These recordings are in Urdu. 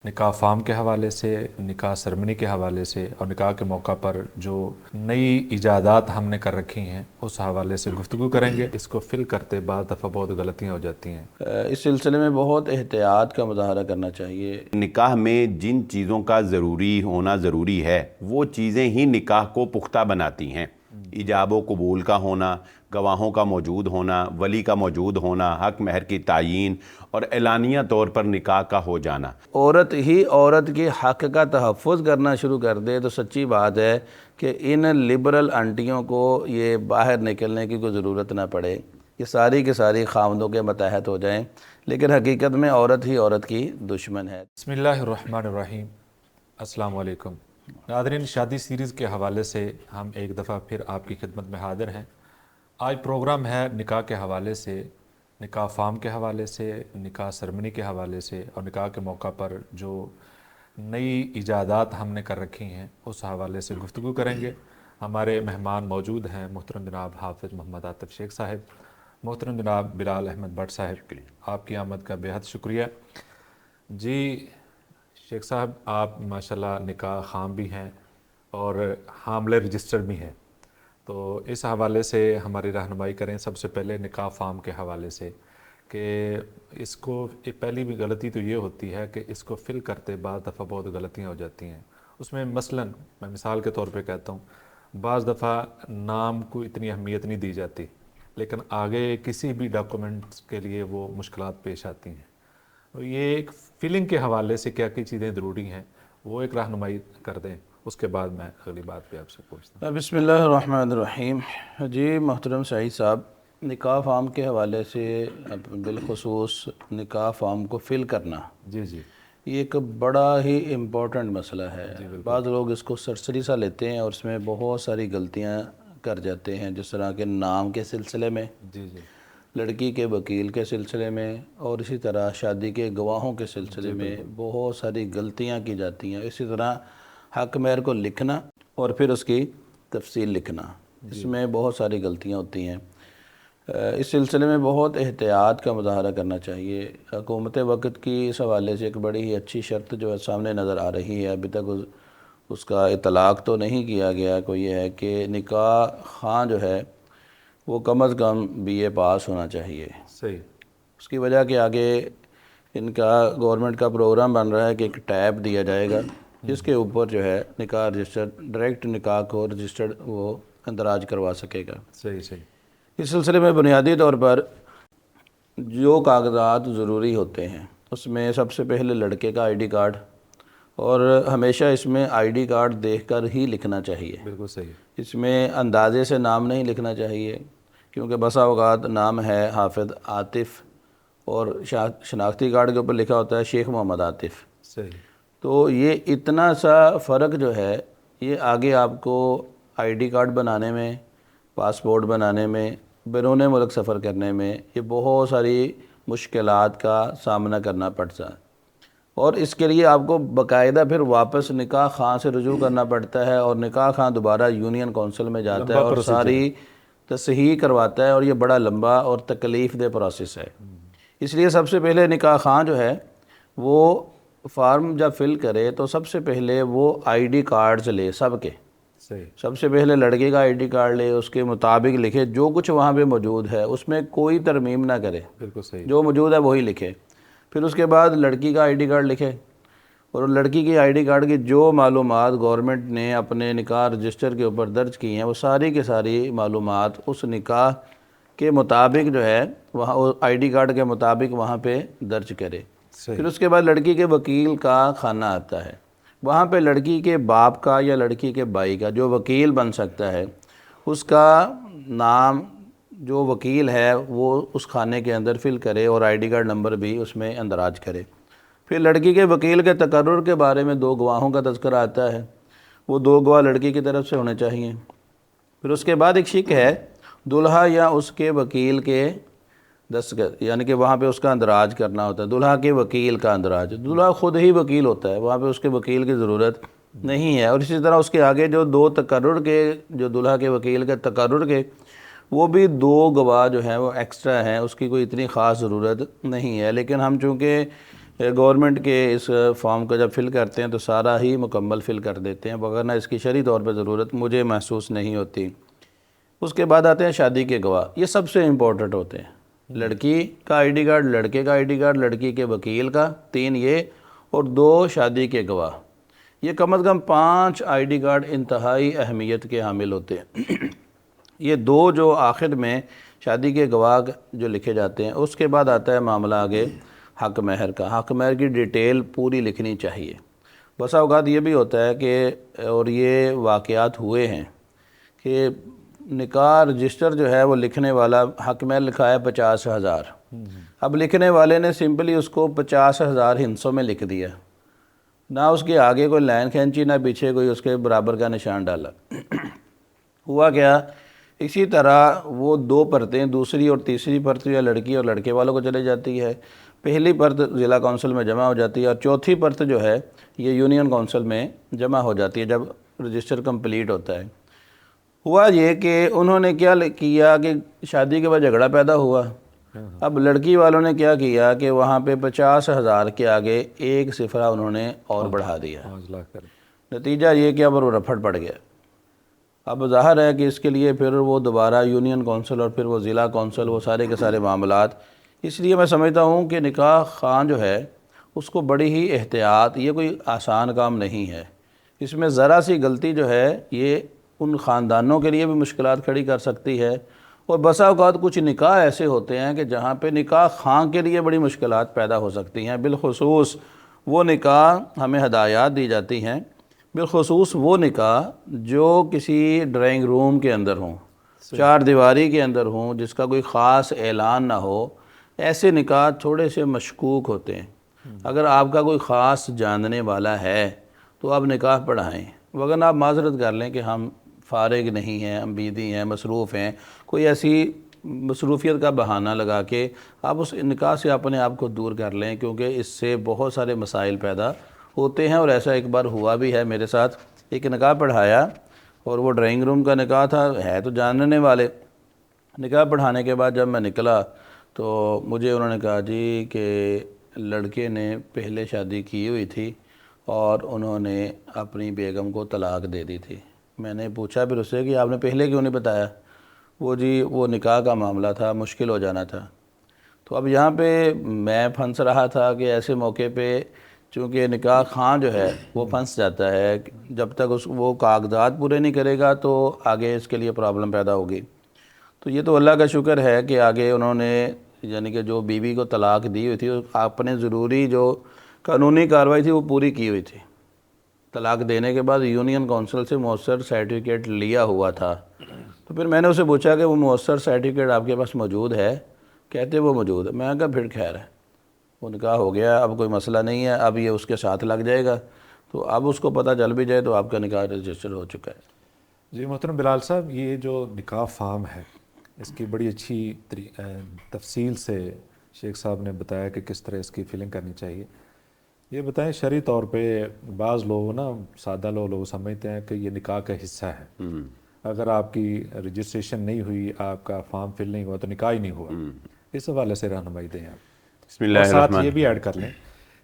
نکاح فارم کے حوالے سے، نکاح سرمنی کے حوالے سے اور نکاح کے موقع پر جو نئی ایجادات ہم نے کر رکھی ہیں اس حوالے سے گفتگو کریں گے۔ اس کو فل کرتے بعض دفعہ بہت غلطیاں ہو جاتی ہیں۔ اس سلسلے میں بہت احتیاط کا مظاہرہ کرنا چاہیے۔ نکاح میں جن چیزوں کا ہونا ضروری ہے وہ چیزیں ہی نکاح کو پختہ بناتی ہیں۔ ایجاب و قبول کا ہونا، گواہوں کا موجود ہونا، ولی کا موجود ہونا، حق مہر کی تعیین اور اعلانیہ طور پر نکاح کا ہو جانا۔ عورت ہی عورت کے حق کا تحفظ کرنا شروع کر دے تو سچی بات ہے کہ ان لبرل انٹیوں کو یہ باہر نکلنے کی کوئی ضرورت نہ پڑے، یہ ساری کے ساری خاوندوں کے متحد ہو جائیں، لیکن حقیقت میں عورت ہی عورت کی دشمن ہے۔ بسم اللہ الرحمن الرحیم۔ السلام علیکم ناظرین، شادی سیریز کے حوالے سے ہم ایک دفعہ پھر آپ کی خدمت میں حاضر ہیں۔ آج پروگرام ہے نکاح کے حوالے سے، نکاح فارم کے حوالے سے، نکاح سرمنی کے حوالے سے اور نکاح کے موقع پر جو نئی ایجادات ہم نے کر رکھی ہیں اس حوالے سے گفتگو کریں گے۔ ہمارے مہمان موجود ہیں محترم جناب حافظ محمد عاطف شیخ صاحب، محترم جناب بلال احمد بٹ صاحب، آپ کی آمد کا بے حد شکریہ۔ جی شیخ صاحب، آپ ماشاءاللہ نکاح خام بھی ہیں اور حاملہ رجسٹر بھی ہیں، تو اس حوالے سے ہماری رہنمائی کریں۔ سب سے پہلے نکاح فارم کے حوالے سے کہ اس کو پہلی بھی غلطی تو یہ ہوتی ہے کہ اس کو فل کرتے بعض دفعہ بہت غلطیاں ہو جاتی ہیں اس میں۔ مثلاً میں مثال کے طور پہ کہتا ہوں، بعض دفعہ نام کو اتنی اہمیت نہیں دی جاتی، لیکن آگے کسی بھی ڈاکومنٹس کے لیے وہ مشکلات پیش آتی ہیں۔ تو یہ ایک فلنگ کے حوالے سے کیا کیا چیزیں ضروری ہیں وہ ایک رہنمائی کر دیں، اس کے بعد میں اگلی بات پہ آپ سے پوچھتا ہوں۔ بسم اللہ الرحمن الرحیم۔ جی محترم سعید صاحب، نکاح فارم کے حوالے سے بالخصوص نکاح فارم کو فل کرنا، جی جی، یہ ایک بڑا ہی امپورٹنٹ مسئلہ ہے۔ بعض لوگ اس کو سرسری سا لیتے ہیں اور اس میں بہت ساری غلطیاں کر جاتے ہیں، جس طرح کہ نام کے سلسلے میں، جی جی، لڑکی کے وکیل کے سلسلے میں، اور اسی طرح شادی کے گواہوں کے سلسلے میں بہت ساری غلطیاں کی جاتی ہیں۔ اسی طرح حق مہر کو لکھنا اور پھر اس کی تفصیل لکھنا، اس میں بہت ساری غلطیاں ہوتی ہیں۔ اس سلسلے میں بہت احتیاط کا مظاہرہ کرنا چاہیے۔ حکومت وقت کی اس حوالے سے ایک بڑی ہی اچھی شرط جو ہے سامنے نظر آ رہی ہے، ابھی تک اس کا اطلاق تو نہیں کیا گیا، کوئی یہ ہے کہ نکاح خواں جو ہے وہ کم از کم BA پاس ہونا چاہیے۔ صحیح۔ اس کی وجہ کہ آگے ان کا گورنمنٹ کا پروگرام بن رہا ہے کہ ایک ٹیب دیا جائے گا جس کے اوپر جو ہے نکاح رجسٹر، ڈائریکٹ نکاح کو رجسٹرڈ وہ اندراج کروا سکے گا۔ صحیح صحیح۔ اس سلسلے میں بنیادی طور پر جو کاغذات ضروری ہوتے ہیں اس میں سب سے پہلے لڑکے کا ID کارڈ، اور ہمیشہ اس میں ID کارڈ دیکھ کر ہی لکھنا چاہیے۔ بالکل صحیح۔ اس میں اندازے سے نام نہیں لکھنا چاہیے، کیونکہ بسا اوقات نام ہے حافظ عاطف اور شناختی کارڈ کے اوپر لکھا ہوتا ہے شیخ محمد عاطف۔ صحیح۔ تو یہ اتنا سا فرق جو ہے یہ آگے آپ کو ID کارڈ بنانے میں، پاسپورٹ بنانے میں، بیرون ملک سفر کرنے میں یہ بہت ساری مشکلات کا سامنا کرنا پڑتا ہے، اور اس کے لیے آپ کو باقاعدہ پھر واپس نکاح خواں سے رجوع کرنا پڑتا ہے، اور نکاح خواں دوبارہ یونین کونسل میں جاتا ہے اور ساری تصحیح کرواتا ہے، اور یہ بڑا لمبا اور تکلیف دہ پروسیس ہے۔ اس لیے سب سے پہلے نکاح خواں جو ہے وہ فارم جب فل کرے تو سب سے پہلے وہ ID کارڈز لے سب کے۔ صحیح۔ سب سے پہلے لڑکے کا ID کارڈ لے، اس کے مطابق لکھے جو کچھ وہاں پہ موجود ہے، اس میں کوئی ترمیم نہ کرے، بالکل صحیح۔ جو موجود ہے وہی لکھے۔ پھر اس کے بعد لڑکی کا ID کارڈ لکھے، اور لڑکی کی ID کارڈ کی جو معلومات گورنمنٹ نے اپنے نکاح رجسٹر کے اوپر درج کی ہیں وہ ساری کی ساری معلومات اس نکاح کے مطابق جو ہے وہاں ID کارڈ کے مطابق وہاں پہ درج کرے۔ پھر اس کے بعد لڑکی کے وکیل کا خانہ آتا ہے، وہاں پہ لڑکی کے باپ کا یا لڑکی کے بھائی کا جو وکیل بن سکتا ہے اس کا نام جو وکیل ہے وہ اس خانے کے اندر فل کرے، اور ID کارڈ نمبر بھی اس میں اندراج کرے۔ پھر لڑکی کے وکیل کے تقرر کے بارے میں 2 گواہوں کا تذکرہ آتا ہے، وہ 2 گواہ لڑکی کی طرف سے ہونے چاہیے۔ پھر اس کے بعد ایک شک ہے دلہا یا اس کے وکیل کے دستخط، یعنی کہ وہاں پہ اس کا اندراج کرنا ہوتا ہے، دلہا کے وکیل کا اندراج۔ دلہا خود ہی وکیل ہوتا ہے، وہاں پہ اس کے وکیل کی ضرورت نہیں ہے۔ اور اسی طرح اس کے آگے جو 2 تقرر کے، جو دلہا کے وکیل کے تقرر کے، وہ بھی 2 گواہ جو ہیں وہ ایکسٹرا ہیں، اس کی کوئی اتنی خاص ضرورت نہیں ہے۔ لیکن ہم چونکہ گورنمنٹ کے اس فارم کو جب فل کرتے ہیں تو سارا ہی مکمل فل کر دیتے ہیں، وغیرہ اس کی شرعی طور پہ ضرورت مجھے محسوس نہیں ہوتی۔ اس کے بعد آتے ہیں شادی کے گواہ، یہ سب سے امپورٹنٹ ہوتے ہیں۔ لڑکی کا آئی ڈی کارڈ، لڑکے کا آئی ڈی کارڈ، لڑکی کے وکیل کا، 3 یہ، اور 2 شادی کے گواہ۔ یہ کم از کم 5 آئی ڈی کارڈ انتہائی اہمیت کے حامل ہوتے ہیں۔ یہ 2 جو آخر میں شادی کے گواہ جو لکھے جاتے ہیں، اس کے بعد آتا ہے معاملہ آگے حق مہر کا۔ حق مہر کی ڈیٹیل پوری لکھنی چاہیے۔ بسا اوقات یہ بھی ہوتا ہے کہ، اور یہ واقعات ہوئے ہیں کہ نکاح رجسٹر جو ہے وہ لکھنے والا حق مہر لکھا ہے 50,000، اب لکھنے والے نے سمپلی اس کو 50,000 ہندسوں میں لکھ دیا، نہ اس کے آگے کوئی لائن کھینچی، نہ پیچھے کوئی اس کے برابر کا نشان ڈالا۔ ہوا کیا، اسی طرح وہ 2 پرتیں، دوسری اور تیسری پرت یا لڑکی اور لڑکے والوں کو چلے جاتی ہے، پہلی پرت ضلع کونسل میں جمع ہو جاتی ہے، اور چوتھی پرت جو ہے یہ یونین کونسل میں جمع ہو جاتی ہے جب رجسٹر کمپلیٹ ہوتا ہے۔ ہوا یہ کہ انہوں نے کیا کیا کہ شادی کے بعد جھگڑا پیدا ہوا۔ اب لڑکی والوں نے کیا کیا کہ وہاں پہ 50,000 کے آگے 1 صفرہ انہوں نے اور بڑھا دیا۔ 5 لاکھ کر نتیجہ یہ کہ اب وہ رفڑ پڑ گیا۔ اب ظاہر ہے کہ اس کے لیے پھر وہ دوبارہ یونین کونسل اور پھر وہ ضلع کونسل، وہ سارے کے سارے معاملات۔ اس لیے میں سمجھتا ہوں کہ نکاح خان جو ہے اس کو بڑی ہی احتیاط، یہ کوئی آسان کام نہیں ہے۔ اس میں ذرا سی غلطی جو ہے یہ ان خاندانوں کے لیے بھی مشکلات کھڑی کر سکتی ہے، اور بسا اوقات کچھ نکاح ایسے ہوتے ہیں کہ جہاں پہ نکاح خان کے لیے بڑی مشکلات پیدا ہو سکتی ہیں۔ بالخصوص وہ نکاح ہمیں ہدایات دی جاتی ہیں، بالخصوص وہ نکاح جو کسی ڈرائنگ روم کے اندر ہوں، 4 دیواری کے اندر ہوں، جس کا کوئی خاص اعلان نہ ہو۔ ایسے نکاح تھوڑے سے مشکوک ہوتے ہیں۔ اگر آپ کا کوئی خاص جاننے والا ہے تو آپ نکاح پڑھائیں، وگرنہ آپ معذرت کر لیں کہ ہم فارغ نہیں ہیں، ہم بیدی ہیں، مصروف ہیں، کوئی ایسی مصروفیت کا بہانہ لگا کے آپ اس نکاح سے اپنے آپ کو دور کر لیں، کیونکہ اس سے بہت سارے مسائل پیدا ہوتے ہیں۔ اور ایسا ایک بار ہوا بھی ہے میرے ساتھ، ایک نکاح پڑھایا اور وہ ڈرائنگ روم کا نکاح تھا، ہے تو جاننے والے۔ نکاح پڑھانے کے بعد جب میں نکلا تو مجھے انہوں نے کہا جی کہ لڑکے نے پہلے شادی کی ہوئی تھی اور انہوں نے اپنی بیگم کو طلاق دے دی تھی۔ میں نے پوچھا پھر اس سے کہ آپ نے پہلے کیوں نہیں بتایا؟ وہ جی وہ نکاح کا معاملہ تھا، مشکل ہو جانا تھا۔ تو اب یہاں پہ میں پھنس رہا تھا کہ ایسے موقع پہ چونکہ نکاح خان جو ہے وہ پھنس جاتا ہے، جب تک وہ کاغذات پورے نہیں کرے گا تو آگے اس کے لیے پرابلم پیدا ہوگی۔ تو یہ تو اللہ کا شکر ہے کہ آگے انہوں نے یعنی کہ جو بیوی کو طلاق دی ہوئی تھی، آپ نے ضروری جو قانونی کارروائی تھی وہ پوری کی ہوئی تھی۔ طلاق دینے کے بعد یونین کونسل سے مؤثر سرٹیفکیٹ لیا ہوا تھا۔ تو پھر میں نے اسے پوچھا کہ وہ مؤثر سرٹیفکیٹ آپ کے پاس موجود ہے؟ کہتے وہ موجود ہے۔ میں نے کہا پھر خیر ہے، وہ نکاح ہو گیا، اب کوئی مسئلہ نہیں ہے، اب یہ اس کے ساتھ لگ جائے گا، تو اب اس کو پتہ چل بھی جائے تو آپ کا نکاح رجسٹر ہو چکا ہے۔ جی محترم بلال صاحب، یہ جو نکاح فارم ہے اس کی بڑی اچھی تفصیل سے شیخ صاحب نے بتایا کہ کس طرح اس کی فلنگ کرنی چاہیے۔ یہ بتائیں شرعی طور پہ بعض لوگ نا، سادہ لوگ سمجھتے ہیں کہ یہ نکاح کا حصہ ہے، اگر آپ کی رجسٹریشن نہیں ہوئی، آپ کا فارم فل نہیں ہوا تو نکاح ہی نہیں ہوا۔ اس حوالے سے رہنمائی دیں آپ۔ بسم اللہ اور ساتھ الرحمن یہ بھی ایڈ کر لیں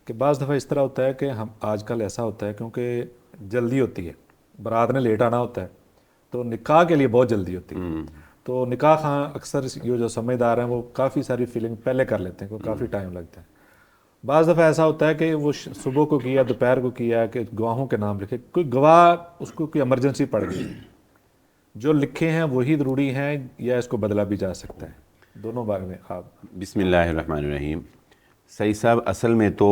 کہ بعض دفعہ اس طرح ہوتا ہے کہ ہم آج کل ایسا ہوتا ہے کیونکہ جلدی ہوتی ہے، بارات نے لیٹ آنا ہوتا ہے تو نکاح کے لیے بہت جلدی ہوتی ہے، تو نکاح خاں اکثر یہ جو سمجھدار ہیں وہ کافی ساری فیلنگ پہلے کر لیتے ہیں، کو کافی ٹائم لگتا ہے۔ بعض دفعہ ایسا ہوتا ہے کہ وہ صبح کو کیا، دوپہر کو کیا کہ گواہوں کے نام لکھے، کوئی گواہ اس کو کوئی ایمرجنسی پڑ گئی، جو لکھے ہیں وہی ضروری ہیں یا اس کو بدلا بھی جا سکتا ہے؟ دونوں بارے میں آپ۔ بسم اللہ الرحمن الرحیم۔ سعید صاحب، اصل میں تو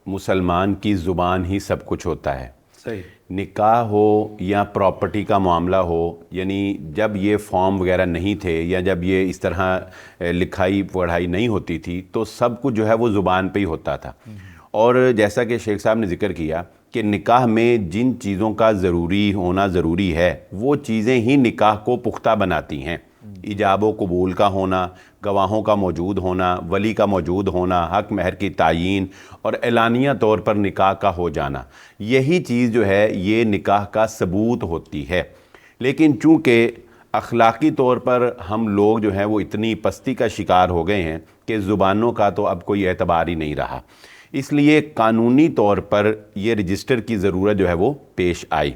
مسلمان کی زبان ہی سب کچھ ہوتا ہے۔ صحیح۔ نکاح ہو یا پراپرٹی کا معاملہ ہو، یعنی جب یہ فارم وغیرہ نہیں تھے یا جب یہ اس طرح لکھائی پڑھائی نہیں ہوتی تھی تو سب کچھ جو ہے وہ زبان پہ ہی ہوتا تھا۔ اور جیسا کہ شیخ صاحب نے ذکر کیا کہ نکاح میں جن چیزوں کا ضروری ہونا ضروری ہے وہ چیزیں ہی نکاح کو پختہ بناتی ہیں۔ ایجاب و قبول کا ہونا، گواہوں کا موجود ہونا، ولی کا موجود ہونا، حق مہر کی تعیین اور اعلانیہ طور پر نکاح کا ہو جانا، یہی چیز جو ہے یہ نکاح کا ثبوت ہوتی ہے۔ لیکن چونکہ اخلاقی طور پر ہم لوگ جو ہیں وہ اتنی پستی کا شکار ہو گئے ہیں کہ زبانوں کا تو اب کوئی اعتبار ہی نہیں رہا۔ اس لیے قانونی طور پر یہ رجسٹر کی ضرورت جو ہے وہ پیش آئی۔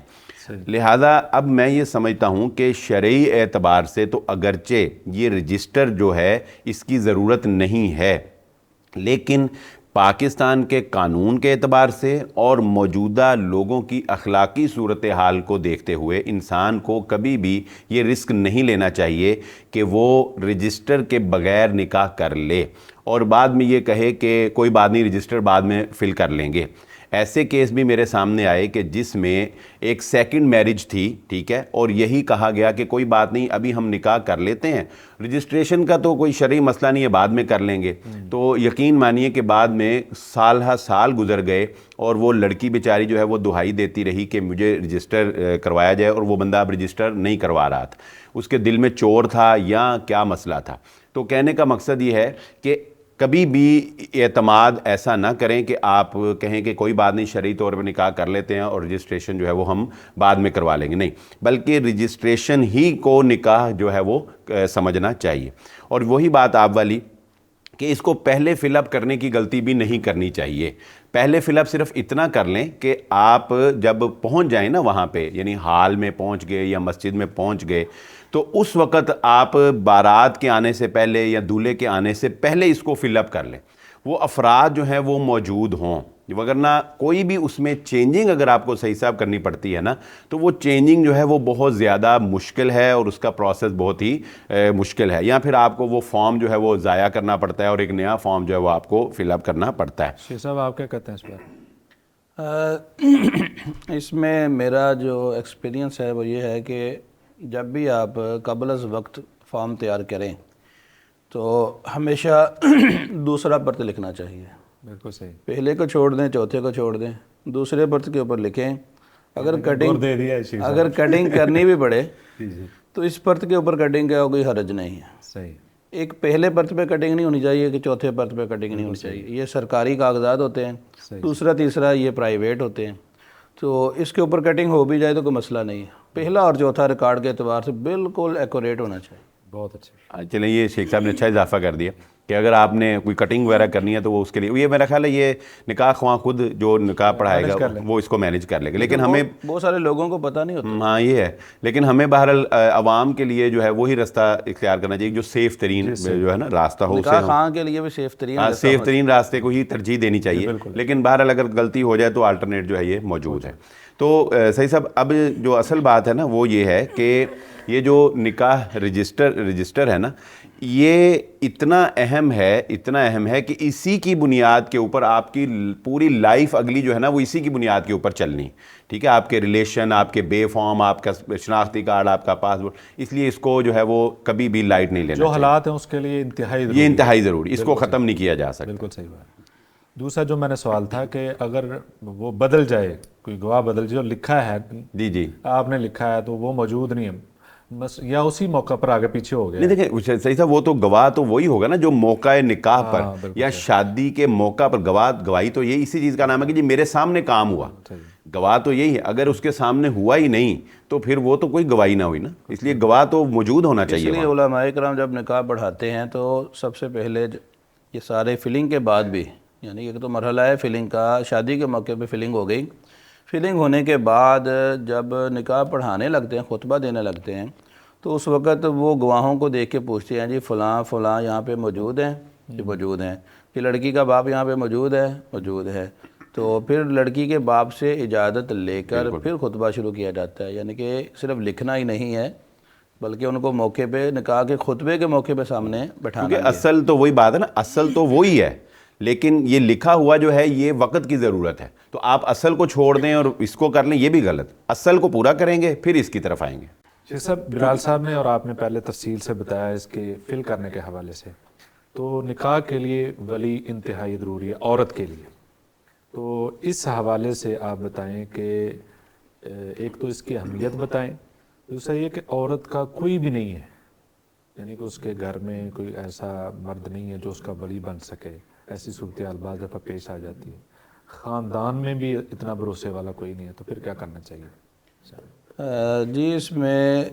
لہٰذا اب میں یہ سمجھتا ہوں کہ شرعی اعتبار سے تو اگرچہ یہ رجسٹر جو ہے اس کی ضرورت نہیں ہے، لیکن پاکستان کے قانون کے اعتبار سے اور موجودہ لوگوں کی اخلاقی صورتحال کو دیکھتے ہوئے انسان کو کبھی بھی یہ رسک نہیں لینا چاہیے کہ وہ رجسٹر کے بغیر نکاح کر لے اور بعد میں یہ کہے کہ کوئی بات نہیں رجسٹر بعد میں فل کر لیں گے۔ ایسے کیس بھی میرے سامنے آئے کہ جس میں ایک سیکنڈ میرج تھی، ٹھیک ہے، اور یہی کہا گیا کہ کوئی بات نہیں ابھی ہم نکاح کر لیتے ہیں، رجسٹریشن کا تو کوئی شرعی مسئلہ نہیں ہے، بعد میں کر لیں گے۔ تو یقین مانیے کہ بعد میں سال ہا سال گزر گئے اور وہ لڑکی بیچاری جو ہے وہ دہائی دیتی رہی کہ مجھے رجسٹر کروایا جائے، اور وہ بندہ اب رجسٹر نہیں کروا رہا تھا، اس کے دل میں چور تھا یا کیا مسئلہ تھا۔ تو کہنے کا مقصد یہ ہے کہ کبھی بھی اعتماد ایسا نہ کریں کہ آپ کہیں کہ کوئی بات نہیں شرعی طور پہ نکاح کر لیتے ہیں اور رجسٹریشن جو ہے وہ ہم بعد میں کروا لیں گے، نہیں، بلکہ رجسٹریشن ہی کو نکاح جو ہے وہ سمجھنا چاہیے۔ اور وہی بات آپ والی کہ اس کو پہلے فل اپ کرنے کی غلطی بھی نہیں کرنی چاہیے۔ پہلے فل اپ صرف اتنا کر لیں کہ آپ جب پہنچ جائیں نا وہاں پہ، یعنی ہال میں پہنچ گئے یا مسجد میں پہنچ گئے، تو اس وقت آپ بارات کے آنے سے پہلے یا دولہے کے آنے سے پہلے اس کو فل اپ کر لیں، وہ افراد جو ہیں وہ موجود ہوں، وگرنہ کوئی بھی اس میں چینجنگ اگر آپ کو صحیح صاحب کرنی پڑتی ہے نا تو وہ چینجنگ جو ہے وہ بہت زیادہ مشکل ہے اور اس کا پروسیس بہت ہی مشکل ہے، یا پھر آپ کو وہ فارم جو ہے وہ ضائع کرنا پڑتا ہے اور ایک نیا فارم جو ہے وہ آپ کو فل اپ کرنا پڑتا ہے۔ شیخ صاحب آپ کیا کہتے ہیں اس پر؟ اس میں میرا جو ایکسپیرینس ہے وہ یہ ہے کہ جب بھی آپ قبل از وقت فارم تیار کریں تو ہمیشہ دوسرا پرت لکھنا چاہیے۔ بالکل صحیح، پہلے کو چھوڑ دیں، چوتھے کو چھوڑ دیں، دوسرے پرت کے اوپر لکھیں۔ اگر کٹنگ کرنی بھی پڑے تو اس پرت کے اوپر کٹنگ کا کوئی حرج نہیں ہے۔ صحیح، ایک پہلے پرت پہ کٹنگ نہیں ہونی چاہیے کہ چوتھے پرت پہ کٹنگ نہیں ہونی چاہیے، یہ سرکاری کاغذات ہوتے ہیں، دوسرا تیسرا یہ پرائیویٹ ہوتے ہیں، تو اس کے اوپر کٹنگ ہو بھی جائے تو کوئی مسئلہ نہیں ہے۔ پہلا اور چوتھا ریکارڈ کے اعتبار سے بالکل ایکوریٹ ہونا چاہیے۔ بہت اچھا۔ چلیں یہ شیخ صاحب نے اچھا اضافہ کر دیا کہ اگر آپ نے کوئی کٹنگ وغیرہ کرنی ہے تو وہ اس کے لیے یہ میرا خیال ہے یہ نکاح خواہ خود جو نکاح پڑھائے گا وہ اس کو مینیج کر لے گا، لیکن ہمیں بہت سارے لوگوں کو پتہ نہیں ہوتا۔ ہاں یہ ہے، لیکن ہمیں بہرحال عوام کے لیے جو ہے وہی راستہ اختیار کرنا چاہیے جو سیف ترین جو ہے نا راستہ ہو، نکاح خواہ کے لیے بھی سیف ترین راستے کو ہی ترجیح دینی چاہیے، لیکن بہرحال اگر غلطی ہو جائے تو الٹرنیٹ جو ہے یہ موجود ہے۔ تو صحیح صاحب اب جو اصل بات ہے نا وہ یہ ہے کہ یہ جو نکاح رجسٹر ہے نا یہ اتنا اہم ہے کہ اسی کی بنیاد کے اوپر آپ کی پوری لائف اگلی جو ہے نا وہ اسی کی بنیاد کے اوپر چلنی، ٹھیک ہے، آپ کے ریلیشن، آپ کے بے فارم، آپ کا شناختی کارڈ، آپ کا پاسپورٹ، اس لیے اس کو جو ہے وہ کبھی بھی لائٹ نہیں لینا جو حالات ہیں اس کے لیے انتہائی ضروری، اس کو ختم نہیں کیا جا سکتا۔ بالکل صحیح بات۔ دوسرا جو میں نے سوال تھا کہ اگر وہ بدل جائے، کوئی گواہ بدل جائے، جو لکھا ہے جی آپ نے لکھا ہے تو وہ موجود نہیں ہے بس، یا اسی موقع پر آگے پیچھے ہو گیا، نہیں دیکھیں صحیح صاحب وہ تو گواہ تو وہی ہوگا نا جو موقع نکاح پر یا شادی کے موقع پر گواہی تو یہی اسی چیز کا نام ہے کہ جی میرے سامنے کام ہوا، گواہ تو یہی ہے، اگر اس کے سامنے ہوا ہی نہیں تو پھر وہ تو کوئی گواہی نہ ہوئی نا، اس لیے گواہ تو موجود ہونا چاہیے۔ اس لیے علماء کرام جب نکاح پڑھاتے ہیں تو سب سے پہلے یہ سارے فلنگ کے بعد بھی، یعنی ایک تو مرحلہ ہے فلنگ کا، شادی کے موقع پہ فلنگ ہو گئی، فلنگ ہونے کے بعد جب نکاح پڑھانے لگتے ہیں، خطبہ دینے لگتے ہیں، تو اس وقت وہ گواہوں کو دیکھ کے پوچھتے ہیں جی فلاں یہاں پہ موجود ہیں، جی موجود ہیں، کہ لڑکی کا باپ یہاں پہ موجود ہے، تو پھر لڑکی کے باپ سے اجازت لے کر پھر خطبہ شروع کیا جاتا ہے، یعنی کہ صرف لکھنا ہی نہیں ہے بلکہ ان کو موقع پہ نکاح کے خطبے کے موقع پہ سامنے بٹھانا ہے۔ کیونکہ اصل تو وہی بات ہے نا، اصل تو وہی ہے، لیکن یہ لکھا ہوا جو ہے یہ وقت کی ضرورت ہے، تو آپ اصل کو چھوڑ دیں اور اس کو کر لیں یہ بھی غلط، اصل کو پورا کریں گے پھر اس کی طرف آئیں گے۔ شیخ صاحب بلال صاحب نے اور آپ نے پہلے تفصیل سے بتایا اس کے فل کرنے کے حوالے سے، تو نکاح کے لیے ولی انتہائی ضروری ہے عورت کے لیے، تو اس حوالے سے آپ بتائیں کہ ایک تو اس کی اہمیت بتائیں، دوسرا یہ کہ عورت کا کوئی بھی نہیں ہے، یعنی کہ اس کے گھر میں کوئی ایسا مرد نہیں ہے جو اس کا ولی بن سکے، ایسی صورتحال بعض دفعہ پیش آ جاتی ہے، خاندان میں بھی اتنا بھروسے والا کوئی نہیں ہے، تو پھر کیا کرنا چاہیے؟ جی اس میں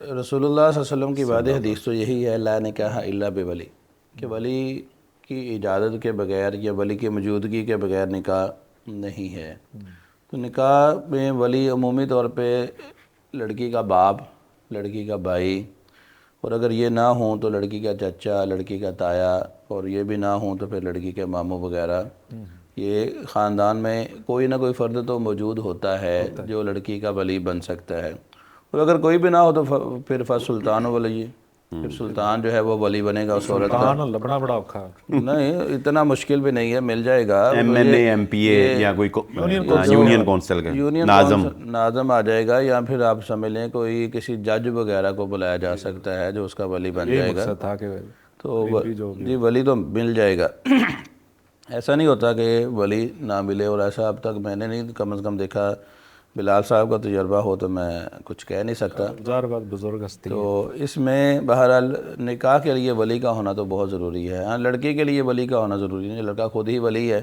رسول اللہ صلی اللہ علیہ وسلم کی وعدہ حدیث تو یہی ہے لا نکاح الا بولی، کہ ولی کی اجازت کے بغیر یا ولی کی موجودگی کے بغیر نکاح نہیں ہے۔ تو نکاح میں ولی عمومی طور پہ لڑکی کا باپ، لڑکی کا بھائی، اور اگر یہ نہ ہوں تو لڑکی کا چچا، لڑکی کا تایا، اور یہ بھی نہ ہوں تو پھر لڑکی کے ماموں وغیرہ۔ یہ خاندان میں کوئی نہ کوئی فرد تو موجود ہوتا ہے جو لڑکی کا ولی بن سکتا ہے، اور اگر کوئی بھی نہ ہو تو پھر سلطان ولی، پھر سلطان جو ہے وہ ولی بنے گا اس عورت کا۔ سلطان لبنا بڑا اوکھا ہے۔ نہیں اتنا مشکل بھی نہیں ہے، مل جائے گا۔ MLA یا کوئی یونین کونسل کا یونین ناظم آ جائے گا، یا پھر آپ سمجھ لیں کوئی کسی جج وغیرہ کو بلایا جا سکتا ہے جو اس کا ولی بن جائے گا۔ تھا کہ تو جی ولی تو مل جائے گا۔ ایسا نہیں ہوتا کہ ولی نہ ملے، اور ایسا اب تک میں نے نہیں کم از کم دیکھا۔ بلال صاحب کا تجربہ ہو تو میں کچھ کہہ نہیں سکتا۔ ہزار بات بزرگ ہستی۔ تو اس میں بہرحال نکاح کے لیے ولی کا ہونا تو بہت ضروری ہے۔ ہاں لڑکی کے لیے ولی کا ہونا ضروری نہیں، لڑکا خود ہی ولی ہے،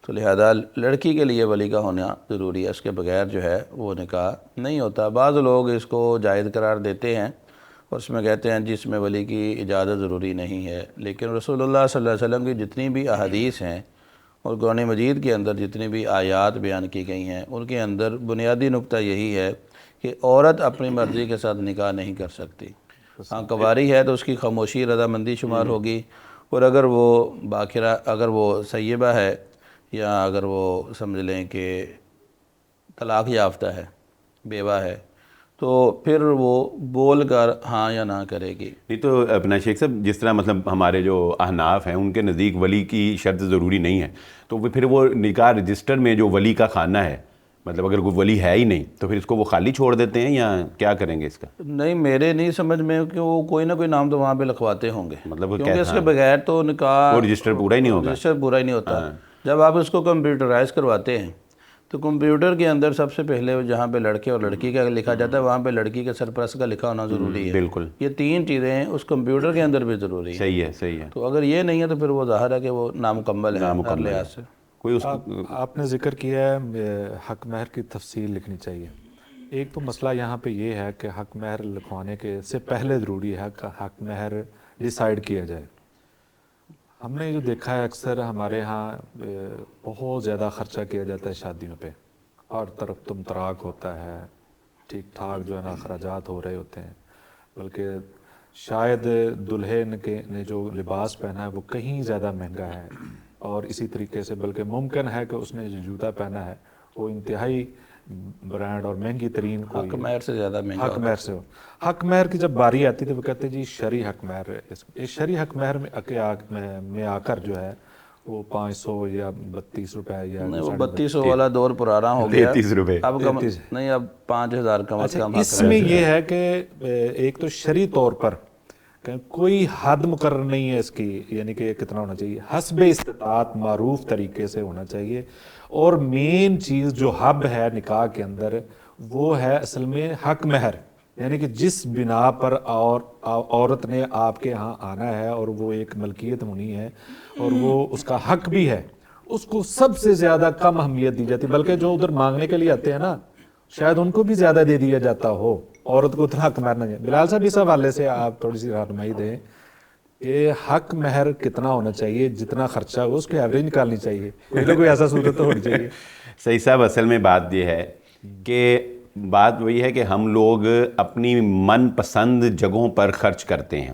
تو لہذا لڑکی کے لیے ولی کا ہونا ضروری ہے، اس کے بغیر جو ہے وہ نکاح نہیں ہوتا۔ بعض لوگ اس کو جائز قرار دیتے ہیں اور اس میں کہتے ہیں جس میں ولی کی اجازت ضروری نہیں ہے، لیکن رسول اللہ صلی اللہ علیہ وسلم کی جتنی بھی احادیث ہیں اور قرآن مجید کے اندر جتنی بھی آیات بیان کی گئی ہیں، ان کے اندر بنیادی نقطہ یہی ہے کہ عورت اپنی مرضی کے ساتھ نکاح نہیں کر سکتی۔ ہاں کنواری ہے تو اس کی خاموشی رضامندی شمار ہوگی، اور اگر وہ باکرہ، اگر وہ سیبہ ہے، یا اگر وہ سمجھ لیں کہ طلاق یافتہ ہے، بیوہ ہے، تو پھر وہ بول کر ہاں یا نہ کرے گی۔ نہیں تو اپنا شیخ صاحب جس طرح مطلب ہمارے جو احناف ہیں ان کے نزدیک ولی کی شرط ضروری نہیں ہے، تو پھر وہ نکاح رجسٹر میں جو ولی کا خانہ ہے، مطلب اگر کوئی ولی ہے ہی نہیں تو پھر اس کو وہ خالی چھوڑ دیتے ہیں یا کیا کریں گے اس کا؟ نہیں میرے نہیں سمجھ میں کہ وہ کوئی نہ کوئی نام تو وہاں پہ لکھواتے ہوں گے، مطلب کیونکہ اس کے بغیر تو نکاح وہ رجسٹر پورا ہی نہیں ہوگا۔ رجسٹر پورا ہی نہیں ہوتا۔ جب آپ اس کو کمپیوٹرائز کرواتے ہیں تو کمپیوٹر کے اندر سب سے پہلے جہاں پہ لڑکے اور لڑکی کا لکھا جاتا ہے وہاں پہ لڑکی کے سرپرست کا لکھا ہونا ضروری ہے۔ بالکل، یہ تین چیزیں ہیں اس کمپیوٹر کے اندر بھی ضروری ہے۔ صحیح ہے، صحیح ہے۔ تو اگر یہ نہیں ہے تو پھر وہ ظاہر ہے کہ وہ نامکمل ہے ہر لحاظ سے۔ کوئی اس آپ نے ذکر کیا ہے حق مہر کی تفصیل لکھنی چاہیے۔ ایک تو مسئلہ یہاں پہ یہ ہے کہ حق مہر لکھوانے کے سے پہلے ضروری ہے کہ حق مہر ڈیسائیڈ کیا جائے۔ ہم نے جو دیکھا ہے اکثر ہمارے ہاں بہت زیادہ خرچہ کیا جاتا ہے شادیوں پہ، ہر طرف تم طراق ہوتا ہے، ٹھیک ٹھاک جو ہے نا اخراجات ہو رہے ہوتے ہیں، بلکہ شاید دلہے نے جو لباس پہنا ہے وہ کہیں زیادہ مہنگا ہے، اور اسی طریقے سے بلکہ ممکن ہے کہ اس نے جو جوتا پہنا ہے وہ انتہائی برانڈ اور مہنگی ترین حق مہر سے زیادہ مہنگا حق مہر سے ہو۔ حق مہر کی جب باری آتی تو وہ کہتے ہیں جی شرعی حق مہر ہے۔ اس شرعی حق مہر میں آ کر جو ہے وہ 500 یا 32 روپے یا 3200 والا دور پرانا ہو گیا، 33 روپے اب نہیں، اب 5000 کم از کم۔ اس میں یہ ہے کہ ایک تو شرعی طور پر کوئی حد مقرر نہیں ہے اس کی، یعنی کہ کتنا ہونا چاہیے، حسب استطاعت معروف طریقے سے ہونا چاہیے۔ اور مین چیز جو حب ہے نکاح کے اندر وہ ہے اصل میں حق مہر، یعنی کہ جس بنا پر عورت نے آپ کے ہاں آنا ہے اور وہ ایک ملکیت ہونی ہے اور وہ اس کا حق بھی ہے، اس کو سب سے زیادہ کم اہمیت دی جاتی، بلکہ جو ادھر مانگنے کے لیے آتے ہیں نا شاید ان کو بھی زیادہ دے دیا جاتا ہو، عورت کو اتنا حق مہر نہ دیں۔ بلال صاحب اس حوالے سے آپ تھوڑی سی رہنمائی دیں کہ حق مہر کتنا ہونا چاہیے، جتنا خرچہ ہو اس کی ایوریج نکالنی چاہیے، کوئی ایسا صورت تو ہونی چاہیے۔ صحیح صاحب، اصل میں بات یہ ہے کہ بات وہی ہے کہ ہم لوگ اپنی من پسند جگہوں پر خرچ کرتے ہیں،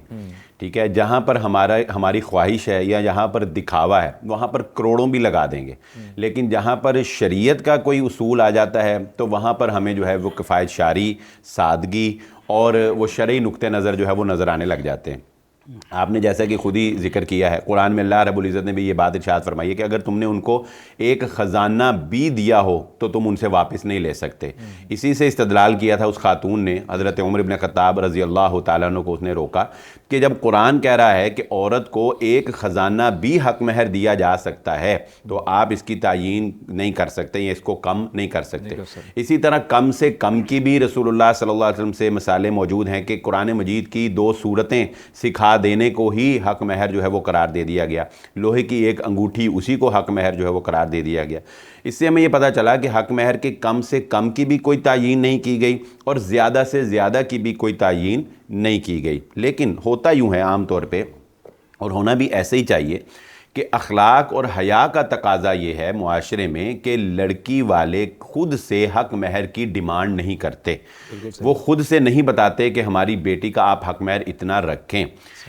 ٹھیک ہے، جہاں پر ہماری خواہش ہے یا جہاں پر دکھاوا ہے وہاں پر کروڑوں بھی لگا دیں گے، لیکن جہاں پر شریعت کا کوئی اصول آ جاتا ہے تو وہاں پر ہمیں جو ہے وہ کفایت شاری، سادگی اور وہ شرعی نقطہ نظر جو ہے وہ نظر آنے لگ جاتے ہیں۔ آپ نے جیسا کہ خود ہی ذکر کیا ہے، قرآن میں اللہ رب العزت نے بھی یہ بات ارشاد فرمائی ہے کہ اگر تم نے ان کو ایک خزانہ بھی دیا ہو تو تم ان سے واپس نہیں لے سکتے۔ اسی سے استدلال کیا تھا اس خاتون نے، حضرت عمر بن خطاب رضی اللہ تعالیٰ عنہ کو اس نے روکا کہ جب قرآن کہہ رہا ہے کہ عورت کو ایک خزانہ بھی حق مہر دیا جا سکتا ہے تو آپ اس کی تعیین نہیں کر سکتے یا اس کو کم نہیں کر سکتے۔ اسی طرح کم سے کم کی بھی رسول اللہ صلی اللہ علیہ وسلم سے مثالیں موجود ہیں کہ قرآن مجید کی 2 سورتیں سکھا دینے کو ہی حق مہر جو ہے وہ قرار دے دیا گیا، لوہے کی ایک انگوٹھی اسی کو حق مہر جو ہے وہ قرار دے دیا گیا۔ اس سے ہمیں یہ پتہ چلا کہ حق مہر کے کم سے کم کی بھی کوئی تعیین نہیں کی گئی اور زیادہ سے زیادہ کی بھی کوئی تعیین نہیں کی گئی، لیکن ہوتا یوں ہے عام طور پہ، اور ہونا بھی ایسے ہی چاہیے کہ اخلاق اور حیا کا تقاضا یہ ہے معاشرے میں کہ لڑکی والے خود سے حق مہر کی ڈیمانڈ نہیں کرتے، وہ خود سے نہیں بتاتے کہ ہماری بیٹی کا آپ حق مہر اتنا رکھیں۔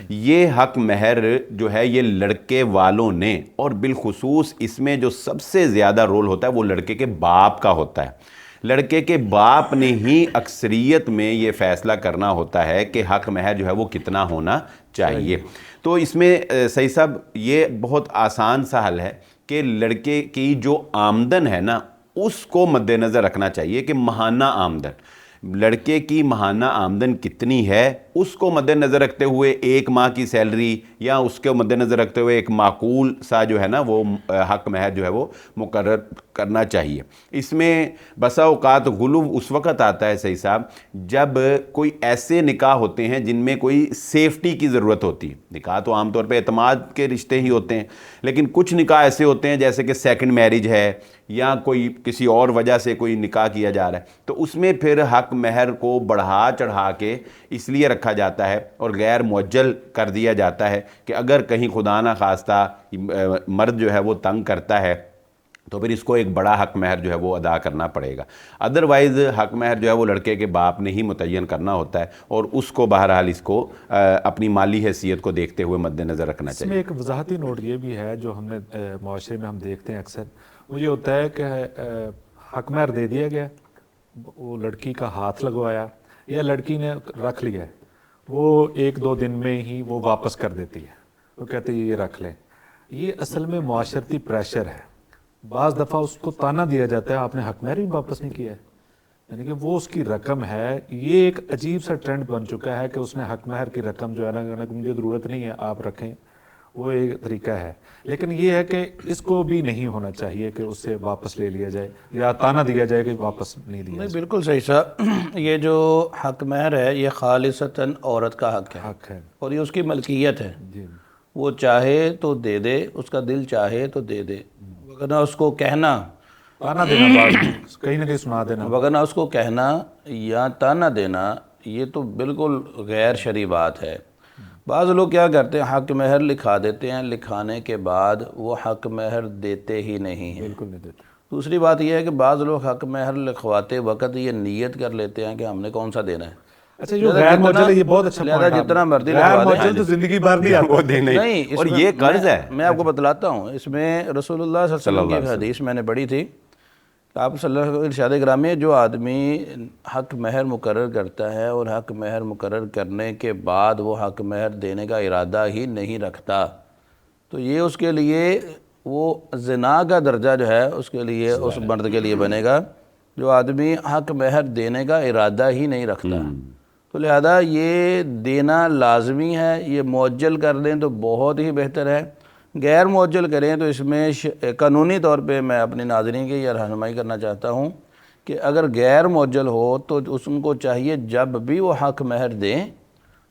یہ حق مہر جو ہے یہ لڑکے والوں نے، اور بالخصوص اس میں جو سب سے زیادہ رول ہوتا ہے وہ لڑکے کے باپ کا ہوتا ہے۔ لڑکے کے باپ نے ہی اکثریت میں یہ فیصلہ کرنا ہوتا ہے کہ حق مہر جو ہے وہ کتنا ہونا چاہیے۔ تو اس میں سعید صاحب یہ بہت آسان سا حل ہے کہ لڑکے کی جو آمدن ہے نا اس کو مد نظر رکھنا چاہیے کہ ماہانہ آمدن، لڑکے کی ماہانہ آمدن کتنی ہے اس کو مد نظر رکھتے ہوئے ایک ماہ کی سیلری یا اس کے مد نظر رکھتے ہوئے ایک معقول سا جو ہے نا وہ حق مہر جو ہے وہ مقرر کرنا چاہیے۔ اس میں بسا اوقات غلو اس وقت آتا ہے صحیح صاحب جب کوئی ایسے نکاح ہوتے ہیں جن میں کوئی سیفٹی کی ضرورت ہوتی ہے۔ نکاح تو عام طور پہ اعتماد کے رشتے ہی ہوتے ہیں، لیکن کچھ نکاح ایسے ہوتے ہیں جیسے کہ سیکنڈ میرج ہے یا کوئی کسی اور وجہ سے کوئی نکاح کیا جا رہا ہے، تو اس میں پھر حق مہر کو بڑھا چڑھا کے اس لیے رکھا جاتا ہے اور غیر معجل کر دیا جاتا ہے کہ اگر کہیں خدا نہ خواستہ مرد جو ہے وہ تنگ کرتا ہے تو پھر اس کو ایک بڑا حق مہر جو ہے وہ ادا کرنا پڑے گا۔ ادروائز حق مہر جو ہے وہ لڑکے کے باپ نے ہی متعین کرنا ہوتا ہے اور اس کو بہرحال اس کو اپنی مالی حیثیت کو دیکھتے ہوئے مد نظر رکھنا اس چاہیے۔ میں ایک وضاحتی نوٹ یہ بھی ہے جو ہم نے معاشرے میں ہم دیکھتے ہیں اکثر، وہ یہ ہوتا ہے کہ حق مہر دے دیا گیا، وہ لڑکی کا ہاتھ لگوایا یا لڑکی نے رکھ لیا ہے، وہ ایک دو دن میں ہی وہ واپس کر دیتی ہے، وہ کہتے ہیں یہ رکھ لیں۔ یہ اصل میں معاشرتی پریشر ہے۔ بعض دفعہ اس کو تانا دیا جاتا ہے آپ نے حق مہر بھی واپس نہیں کیا ہے، یعنی کہ وہ اس کی رقم ہے۔ یہ ایک عجیب سا ٹرینڈ بن چکا ہے کہ اس نے حق مہر کی رقم جو ہے نا مجھے ضرورت نہیں ہے آپ رکھیں، وہ ایک طریقہ ہے۔ لیکن یہ ہے کہ اس کو بھی نہیں ہونا چاہیے کہ اس سے واپس لے لیا جائے یا تانا دیا جائے کہ واپس نہیں دیا نہیں بالکل صحیح صاحب، یہ جو حق مہر ہے یہ خالصتاً عورت کا حق ہے حق ہے اور یہ اس کی ملکیت ہے۔ جی، وہ چاہے تو دے دے، اس کا دل چاہے تو دے دے، وگرنہ اس کو کہنا، تانا دینا بعد میں کہیں نہ کہیں سنا دینا، وگرنہ اس کو کہنا یا تانا دینا یہ تو بالکل غیر شرعی بات ہے۔ بعض لوگ کیا کرتے ہیں حق مہر لکھا دیتے ہیں، لکھانے کے بعد وہ حق مہر دیتے ہی نہیں ہیں۔ بالکل نہیں دیتے۔ دوسری بات یہ ہے کہ بعض لوگ حق مہر لکھواتے وقت یہ نیت کر لیتے ہیں کہ ہم نے کون سا دینا ہے۔ اچھا جو غیر معجل ہے یہ بہت اچھا لہذا پوائنٹ، جتنا مرضی غیر لکھوا دیں، معجل تو زندگی بھر نہیں آتا وہ دینے نہیں اس اور میں یہ قرض ہے۔ میں آپ کو بتلاتا ہوں، اس میں رسول اللہ صلی اللہ علیہ وسلم کی ایک حدیث میں نے پڑھی تھی، آپ صلی اللہ علیہ وسلم ارشاد گرامی ہے جو آدمی حق مہر مقرر کرتا ہے اور حق مہر مقرر کرنے کے بعد وہ حق مہر دینے کا ارادہ ہی نہیں رکھتا تو یہ اس کے لیے وہ زنا کا درجہ جو ہے اس کے لیے اس مرد کے لیے بنے گا جو آدمی حق مہر دینے کا ارادہ ہی نہیں رکھتا۔ تو لہذا یہ دینا لازمی ہے، یہ معجل کر دیں تو بہت ہی بہتر ہے، غیر معجل کریں تو اس میں قانونی طور پہ میں اپنے ناظرین کی یہ رہنمائی کرنا چاہتا ہوں کہ اگر غیر معجل ہو تو ان کو چاہیے جب بھی وہ حق مہر دیں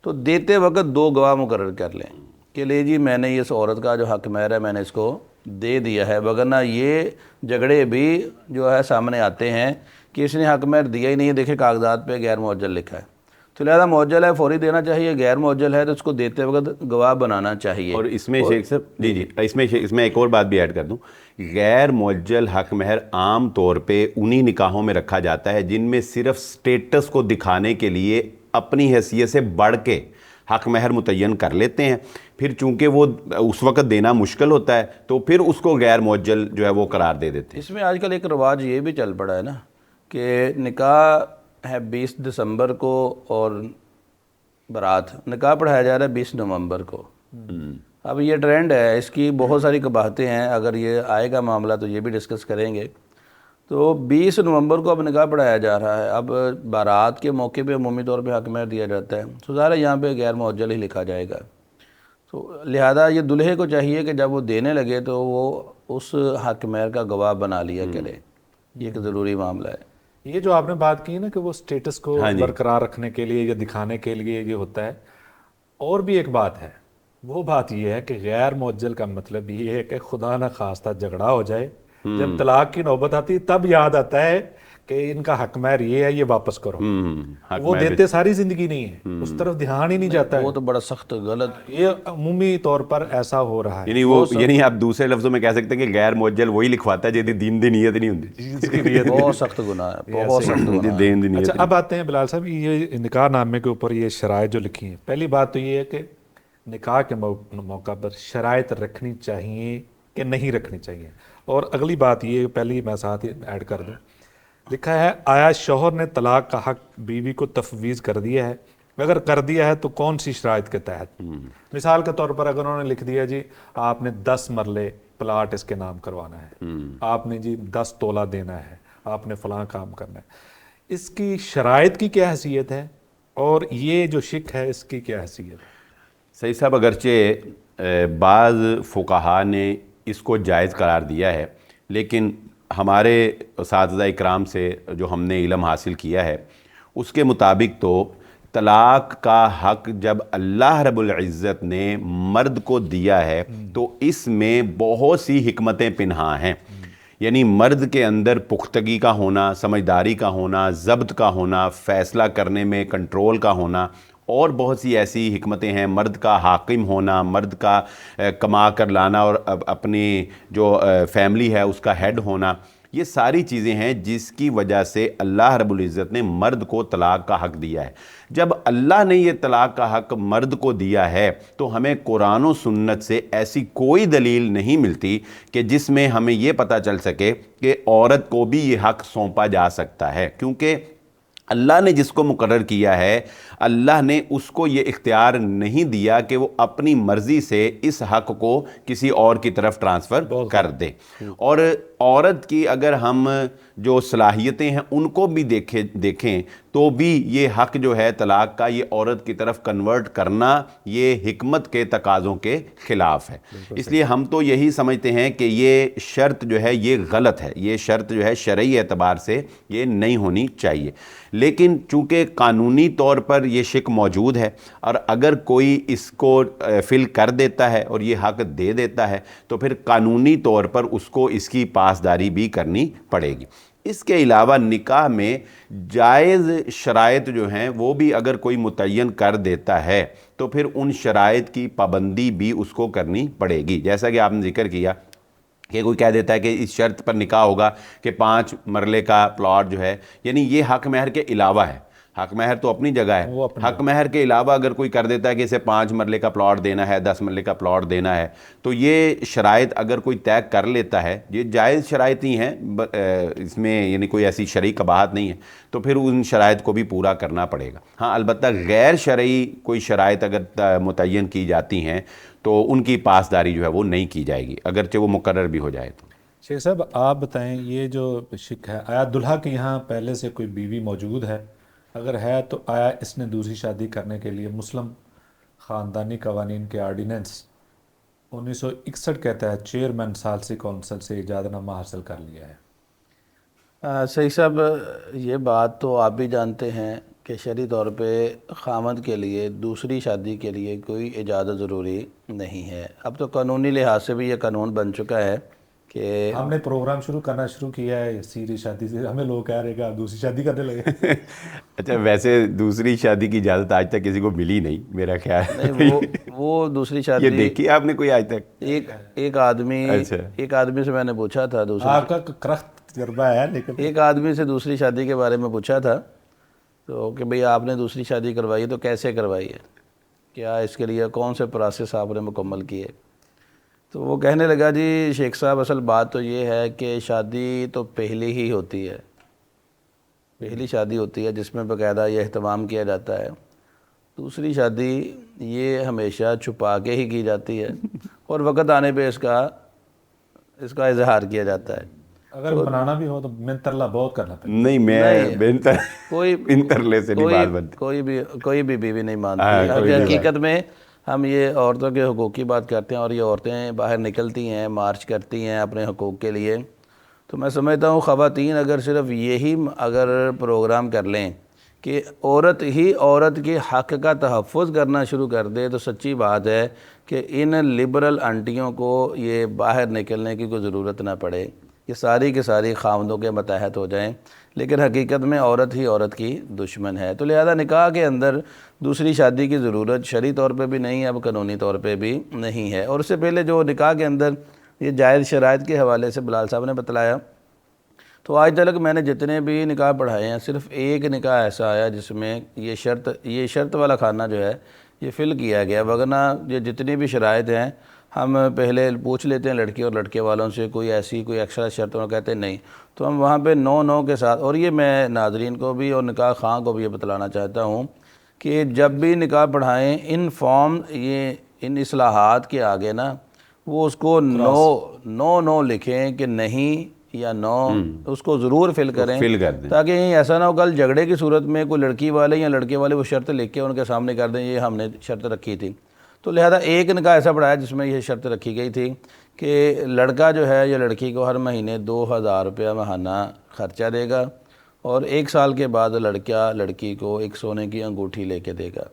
تو دیتے وقت دو گواہ مقرر کر لیں کہ لے جی میں نے اس عورت کا جو حق مہر ہے میں نے اس کو دے دیا ہے، وگرنہ یہ جھگڑے بھی جو ہے سامنے آتے ہیں کہ اس نے حق مہر دیا ہی نہیں ہے، دیکھیں کاغذات پہ غیر معجل لکھا ہے۔ تو لہذا معجل ہے فوری دینا چاہیے، غیر معجل ہے تو اس کو دیتے وقت گواہ بنانا چاہیے۔ اور اس میں شیخ صاحب جی اس میں ایک اور بات بھی ایڈ کر دوں، غیر معجل حق مہر عام طور پہ انہی نکاحوں میں رکھا جاتا ہے جن میں صرف سٹیٹس کو دکھانے کے لیے اپنی حیثیت سے بڑھ کے حق مہر متعین کر لیتے ہیں، پھر چونکہ وہ اس وقت دینا مشکل ہوتا ہے تو پھر اس کو غیر معجل جو ہے وہ قرار دے دیتے ہیں۔ اس میں آج کل ایک رواج یہ بھی چل پڑا ہے نا کہ نکاح ہے 20 دسمبر کو اور برات، نکاح پڑھایا جا رہا ہے 20 نومبر کو۔ اب یہ ٹرینڈ ہے، اس کی بہت ساری قباحتیں ہیں، اگر یہ آئے گا معاملہ تو یہ بھی ڈسکس کریں گے۔ تو 20 نومبر کو اب نکاح پڑھایا جا رہا ہے، اب بارات کے موقع پہ عمومی طور پہ حق مہر دیا جاتا ہے، تو ظاہر ہے یہاں پہ غیر معجل ہی لکھا جائے گا۔ تو لہذا یہ دلہے کو چاہیے کہ جب وہ دینے لگے تو وہ اس حق مہر کا گواہ بنا لیا کرے، یہ ایک ضروری معاملہ ہے۔ یہ جو آپ نے بات کی نا کہ وہ سٹیٹس کو برقرار رکھنے کے لیے یا دکھانے کے لیے یہ ہوتا ہے، اور بھی ایک بات ہے، وہ بات یہ ہے کہ غیر معجل کا مطلب یہ ہے کہ خدا نہ خواستہ جھگڑا ہو جائے، جب طلاق کی نوبت آتی ہے تب یاد آتا ہے کہ ان کا حق مہر یہ ہے، یہ واپس کرو، حق وہ دیتے ساری زندگی نہیں ہے، اس طرف دھیان ہی نہیں جاتا وہ ہے. تو بڑا سخت غلط. یہ عمومی طور پر ایسا ہو رہا ہے. یعنی آپ دوسرے لفظوں میں کہہ سکتے ہیں کہ غیر معجل وہی لکھواتا ہے جی دین دی نیت نہیں ہوتی. اس کی نیت بہت سخت گناہ ہے، بہت سخت گناہ ہے. دین دی نیت. اچھا اب آتے ہیں بلال صاحب، یہ نکاح نامے کے اوپر یہ شرائط جو لکھی ہیں، پہلی بات تو یہ ہے کہ نکاح کے موقع پر شرائط رکھنی چاہیے کہ نہیں رکھنی چاہیے. اور اگلی بات یہ پہلی میں ساتھ ایڈ کر دوں، لکھا ہے آیا شوہر نے طلاق کا حق بیوی کو تفویض کر دیا ہے؟ اگر کر دیا ہے تو کون سی شرائط کے تحت؟ مثال کے طور پر اگر انہوں نے لکھ دیا جی آپ نے 10 مرلے پلاٹ اس کے نام کروانا ہے، آپ نے جی 10 تولہ دینا ہے، آپ نے فلاں کام کرنا ہے، اس کی شرائط کی کیا حیثیت ہے اور یہ جو شک ہے اس کی کیا حیثیت ہے؟ صحیح صاحب، اگرچہ بعض فقہا نے اس کو جائز قرار دیا ہے، لیکن ہمارے اساتذہ اکرام سے جو ہم نے علم حاصل کیا ہے اس کے مطابق تو طلاق کا حق جب اللہ رب العزت نے مرد کو دیا ہے تو اس میں بہت سی حکمتیں پنہاں ہیں. یعنی مرد کے اندر پختگی کا ہونا، سمجھداری کا ہونا، ضبط کا ہونا، فیصلہ کرنے میں کنٹرول کا ہونا، اور بہت سی ایسی حکمتیں ہیں. مرد کا حاکم ہونا، مرد کا کما کر لانا اور اپنی جو فیملی ہے اس کا ہیڈ ہونا، یہ ساری چیزیں ہیں جس کی وجہ سے اللہ رب العزت نے مرد کو طلاق کا حق دیا ہے. جب اللہ نے یہ طلاق کا حق مرد کو دیا ہے تو ہمیں قرآن و سنت سے ایسی کوئی دلیل نہیں ملتی کہ جس میں ہمیں یہ پتہ چل سکے کہ عورت کو بھی یہ حق سونپا جا سکتا ہے. کیونکہ اللہ نے جس کو مقرر کیا ہے، اللہ نے اس کو یہ اختیار نہیں دیا کہ وہ اپنی مرضی سے اس حق کو کسی اور کی طرف ٹرانسفر کر دے. اور عورت کی اگر ہم جو صلاحیتیں ہیں ان کو بھی دیکھیں تو بھی یہ حق جو ہے طلاق کا، یہ عورت کی طرف کنورٹ کرنا یہ حکمت کے تقاضوں کے خلاف ہے. اس لیے ہم تو یہی سمجھتے ہیں کہ یہ شرط جو ہے یہ غلط ہے، یہ شرط جو ہے شرعی اعتبار سے یہ نہیں ہونی چاہیے. لیکن چونکہ قانونی طور پر یہ شک موجود ہے، اور اگر کوئی اس کو فل کر دیتا ہے اور یہ حق دے دیتا ہے تو پھر قانونی طور پر اس کو اس کی پاسداری بھی کرنی پڑے گی. اس کے علاوہ نکاح میں جائز شرائط جو ہیں وہ بھی اگر کوئی متعین کر دیتا ہے تو پھر ان شرائط کی پابندی بھی اس کو کرنی پڑے گی. جیسا کہ آپ نے ذکر کیا کہ کوئی کہہ دیتا ہے کہ اس شرط پر نکاح ہوگا کہ 5 مرلے کا پلاٹ جو ہے، یعنی یہ حق مہر کے علاوہ ہے. حق مہر تو اپنی جگہ ہے، حق مہر کے علاوہ اگر کوئی کر دیتا ہے کہ اسے 5 مرلے کا پلاٹ دینا ہے، 10 مرلے کا پلاٹ دینا ہے، تو یہ شرائط اگر کوئی طے کر لیتا ہے، یہ جائز شرائط ہی ہیں، اس میں یعنی کوئی ایسی شرعی قباحت نہیں ہے، تو پھر ان شرائط کو بھی پورا کرنا پڑے گا. ہاں البتہ غیر شرعی کوئی شرائط اگر متعین کی جاتی ہیں تو ان کی پاسداری جو ہے وہ نہیں کی جائے گی، اگرچہ وہ مقرر بھی ہو جائے تو. شیخ صاحب آپ بتائیں، یہ جو شک ہے، آیا دلہا کے یہاں پہلے سے کوئی بیوی موجود ہے؟ اگر ہے تو آیا اس نے دوسری شادی کرنے کے لیے مسلم خاندانی قوانین کے آرڈیننس 1961 کے تحت چیئرمین ثالثی کونسل سے اجازت نامہ حاصل کر لیا ہے؟ صحیح صاحب، یہ بات تو آپ بھی جانتے ہیں کہ شرعی طور پہ خامد کے لیے دوسری شادی کے لیے کوئی اجازت ضروری نہیں ہے. اب تو قانونی لحاظ سے بھی یہ قانون بن چکا ہے کہ ہم نے پروگرام کرنا شروع کیا ہے سیری شادی سے، ہمیں لوگ کہہ رہے ہیں کہ آپ دوسری شادی کرنے لگے. اچھا، ویسے دوسری شادی کی اجازت آج تک کسی کو ملی نہیں میرا خیال ہے. وہ دوسری شادی یہ دیکھی آپ نے کوئی آج تک؟ ایک آدمی سے میں نے پوچھا تھا آپ کا کرخت تجربہ ہے، لیکن ایک آدمی سے دوسری شادی کے بارے میں پوچھا تھا تو کہ بھئی آپ نے دوسری شادی کروائی ہے تو کیسے کروائی ہے، کیا اس کے لیے کون سے پروسیس آپ نے مکمل کیے؟ تو وہ کہنے لگا جی شیخ صاحب اصل بات تو یہ ہے کہ شادی تو پہلی ہی ہوتی ہے، پہلی شادی ہوتی ہے جس میں باقاعدہ یہ اہتمام کیا جاتا ہے. دوسری شادی یہ ہمیشہ چھپا کے ہی کی جاتی ہے اور وقت آنے پہ اس کا اظہار کیا جاتا ہے. اگر بنانا بھی ہو تو منترلہ بہت کرنا پڑتا ہے. نہیں، میں منترلے سے نہیں بات بنتی. کوئی بھی بیوی نہیں مانتی. حقیقت میں ہم یہ عورتوں کے حقوق کی بات کرتے ہیں اور یہ عورتیں باہر نکلتی ہیں، مارچ کرتی ہیں اپنے حقوق کے لیے، تو میں سمجھتا ہوں خواتین اگر صرف یہی پروگرام کر لیں کہ عورت ہی عورت کے حق کا تحفظ کرنا شروع کر دے تو سچی بات ہے کہ ان لبرل آنٹیوں کو یہ باہر نکلنے کی کوئی ضرورت نہ پڑے. کہ ساری کے ساری خاوندوں کے متحد ہو جائیں، لیکن حقیقت میں عورت ہی عورت کی دشمن ہے۔ تو لہذا نکاح کے اندر دوسری شادی کی ضرورت شرعی طور پہ بھی نہیں ہے، اب قانونی طور پہ بھی نہیں ہے۔ اور اس سے پہلے جو نکاح کے اندر یہ جائز شرائط کے حوالے سے بلال صاحب نے بتلایا، تو آج تک میں نے جتنے بھی نکاح پڑھائے ہیں صرف ایک نکاح ایسا آیا جس میں یہ شرط والا خانہ جو ہے یہ فل کیا گیا، ورنہ یہ جتنی بھی شرائط ہیں ہم پہلے پوچھ لیتے ہیں لڑکی اور لڑکے والوں سے کوئی ایکسٹرا شرط، اور کہتے ہیں نہیں، تو ہم وہاں پہ نو کے ساتھ۔ اور یہ میں ناظرین کو بھی اور نکاح خواہ کو بھی یہ بتلانا چاہتا ہوں کہ جب بھی نکاح پڑھائیں ان اصلاحات کے آگے نا وہ اس کو نو لکھیں کہ نہیں یا نو، اس کو ضرور فل کریں، تاکہ ایسا نہ ہو کل جھگڑے کی صورت میں کوئی لڑکی والے یا لڑکے والے وہ شرط لکھ کے ان کے سامنے کر دیں یہ ہم نے شرط رکھی تھی۔ تو لہذا ایک نکاح ایسا پڑھایا جس میں یہ شرط رکھی گئی تھی کہ لڑکا جو ہے یا لڑکی کو ہر مہینے 2000 روپیہ ماہانہ خرچہ دے گا، اور 1 سال کے بعد لڑکا لڑکی کو ایک سونے کی انگوٹھی لے کے دے گا۔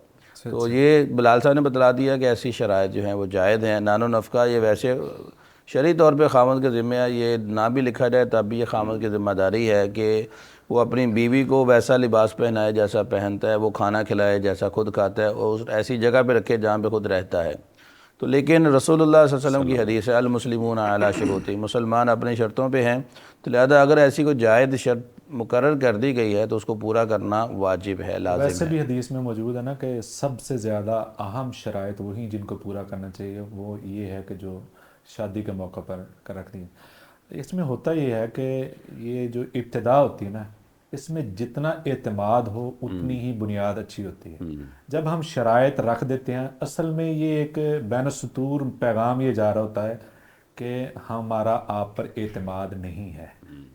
تو یہ بلال صاحب نے بتلا دیا کہ ایسی شرائط جو ہیں وہ جائز ہیں۔ نان و نفقہ یہ ویسے شرعی طور پہ خامد کے ذمہ ہے، یہ نہ بھی لکھا جائے تب بھی یہ خامد کی ذمہ داری ہے کہ وہ اپنی بیوی کو ویسا لباس پہنائے جیسا پہنتا ہے، وہ کھانا کھلائے جیسا خود کھاتا ہے، اور ایسی جگہ پہ رکھے جہاں پہ خود رہتا ہے۔ تو لیکن رسول اللہ صلی اللہ علیہ وسلم کی حدیث ہے المسلمون علی شروطہم، مسلمان اپنے شرطوں پہ ہیں، تو لہذا اگر ایسی کوئی جائز شرط مقرر کر دی گئی ہے تو اس کو پورا کرنا واجب ہے، لازم ہے۔ ویسے بھی حدیث میں موجود ہے نا کہ سب سے زیادہ اہم شرائط وہی جن کو پورا کرنا چاہیے، وہ یہ ہے کہ جو شادی کے موقع پر رکھ دی۔ اس میں ہوتا یہ ہے کہ یہ جو ابتدا ہوتی ہے نا، اس میں جتنا اعتماد ہو اتنی ہی بنیاد اچھی ہوتی ہے۔ جب ہم شرائط رکھ دیتے ہیں، اصل میں یہ ایک بین السطور پیغام یہ جا رہا ہوتا ہے کہ ہمارا آپ پر اعتماد نہیں ہے۔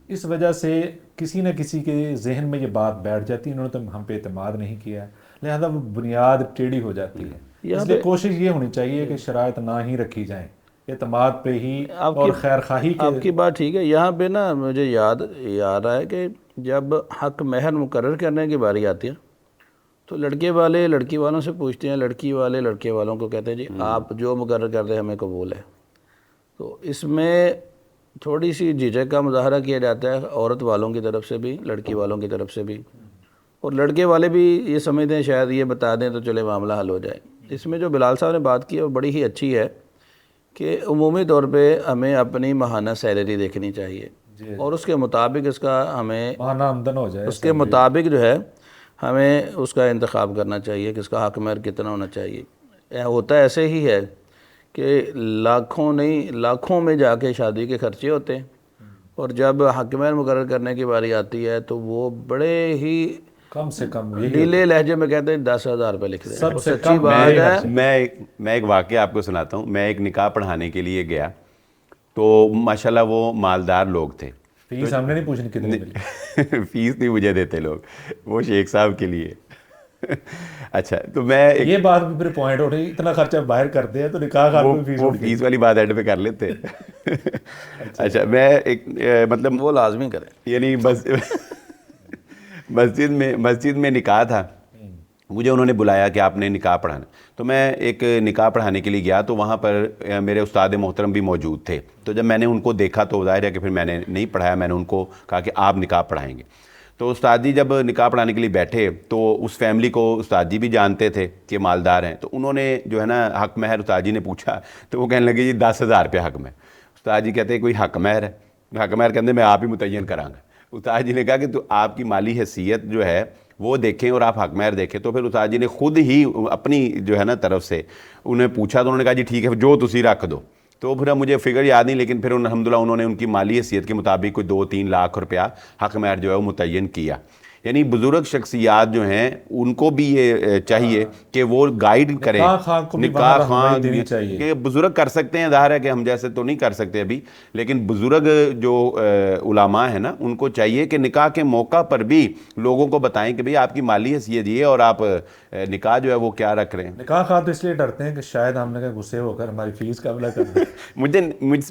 اس وجہ سے کسی نہ کسی کے ذہن میں یہ بات بیٹھ جاتی ہے انہوں نے تو ہم پہ اعتماد نہیں کیا ہے، لہذا وہ بنیاد ٹیڑھی ہو جاتی ہے۔ اس لیے کوشش یہ ہونی چاہیے کہ شرائط نہ ہی رکھی جائیں، اعتماد پہ ہی اور خیر خواہی کے۔ آپ کی بات ٹھیک ہے۔ یہاں پہ نا مجھے یاد آ رہا ہے کہ جب حق مہر مقرر کرنے کی باری آتی ہے تو لڑکے والے لڑکی والوں سے پوچھتے ہیں، لڑکی والے لڑکے والوں کو کہتے ہیں جی آپ جو مقرر کر دیں ہمیں قبول ہے۔ تو اس میں تھوڑی سی جھجک کا مظاہرہ کیا جاتا ہے عورت والوں کی طرف سے بھی، لڑکی والوں کی طرف سے بھی، اور لڑکے والے بھی یہ سمجھتے ہیں شاید یہ بتا دیں تو چلے معاملہ حل ہو جائے۔ اس میں جو بلال صاحب نے بات کی ہے وہ بڑی ہی اچھی ہے کہ عمومی طور پہ ہمیں اپنی ماہانہ سیلری دیکھنی چاہیے، اور اس کے مطابق اس کا ہمیں ماہانہ آمدن ہو جائے، اس کے مطابق جو ہے ہمیں اس کا انتخاب کرنا چاہیے کہ اس کا حق مہر کتنا ہونا چاہیے۔ ہوتا ایسے ہی ہے کہ لاکھوں میں جا کے شادی کے خرچے ہوتے ہیں، اور جب حق مہر مقرر کرنے کی باری آتی ہے تو وہ بڑے ہی کم سے کم ڈھیلے لہجے میں کہتے ہیں 10,000 روپے لکھ دیں۔ سب سے سچی بات ہے۔ میں ایک واقعہ آپ کو سناتا ہوں۔ میں ایک نکاح پڑھانے کے لیے گیا تو ماشاءاللہ وہ مالدار لوگ تھے۔ فیس ہم نے نہیں پوچھنی کتنی ملی، فیس نہیں مجھے دیتے لوگ، وہ شیخ صاحب کے لیے۔ اچھا تو میں یہ بات بھی پھر پوائنٹ ہو رہی، اتنا خرچہ باہر کرتے ہیں تو نکاح کا وہ فیس والی بات ایڈ پہ کر لیتے۔ اچھا میں ایک مطلب وہ لازمی کریں، یعنی بس مسجد میں نکاح تھا، مجھے انہوں نے بلایا کہ آپ نے نکاح پڑھانا، تو میں ایک نکاح پڑھانے کے لیے گیا تو وہاں پر میرے استاد محترم بھی موجود تھے۔ تو جب میں نے ان کو دیکھا تو ظاہر ہے کہ پھر میں نے نہیں پڑھایا، میں نے ان کو کہا کہ آپ نکاح پڑھائیں گے۔ تو استاد جی جب نکاح پڑھانے کے لیے بیٹھے تو اس فیملی کو استاد جی بھی جانتے تھے کہ مالدار ہیں، تو انہوں نے جو ہے نا حق مہر استاد جی نے پوچھا تو وہ کہنے لگے جی 10,000 روپے حق مہر۔ استاد جی کہتے ہیں کوئی حق مہر ہے؟ حق مہر کہتے میں آپ ہی متعین کراں گا۔ استاد جی نے کہا کہ تو آپ کی مالی حیثیت جو ہے وہ دیکھیں اور آپ حق مہر دیکھیں۔ تو پھر استاد جی نے خود ہی اپنی جو ہے نا طرف سے انہیں پوچھا تو انہوں نے کہا جی ٹھیک ہے جو تسی رکھ دو۔ تو پھر مجھے فگر یاد نہیں، لیکن پھر الحمدللہ انہوں نے ان کی مالی حیثیت کے مطابق کوئی 2-3 لاکھ روپیہ حق مہر جو ہے وہ متعین کیا۔ یعنی بزرگ شخصیات جو ہیں ان کو بھی یہ چاہیے کہ وہ گائیڈ کریں، نکاح خواہ دینی چاہیے کہ بزرگ کر سکتے ہیں، ظاہر ہے کہ ہم جیسے تو نہیں کر سکتے ابھی، لیکن بزرگ جو علماء ہیں نا ان کو چاہیے کہ نکاح کے موقع پر بھی لوگوں کو بتائیں کہ بھئی آپ کی مالی حیثیت یہ اور آپ نکاح جو ہے وہ کیا رکھ رہے ہیں۔ نکاح خواہ تو اس لیے ڈرتے ہیں کہ شاید ہم نے کہا غصے ہو کر ہماری فیس قبضہ کر دیں۔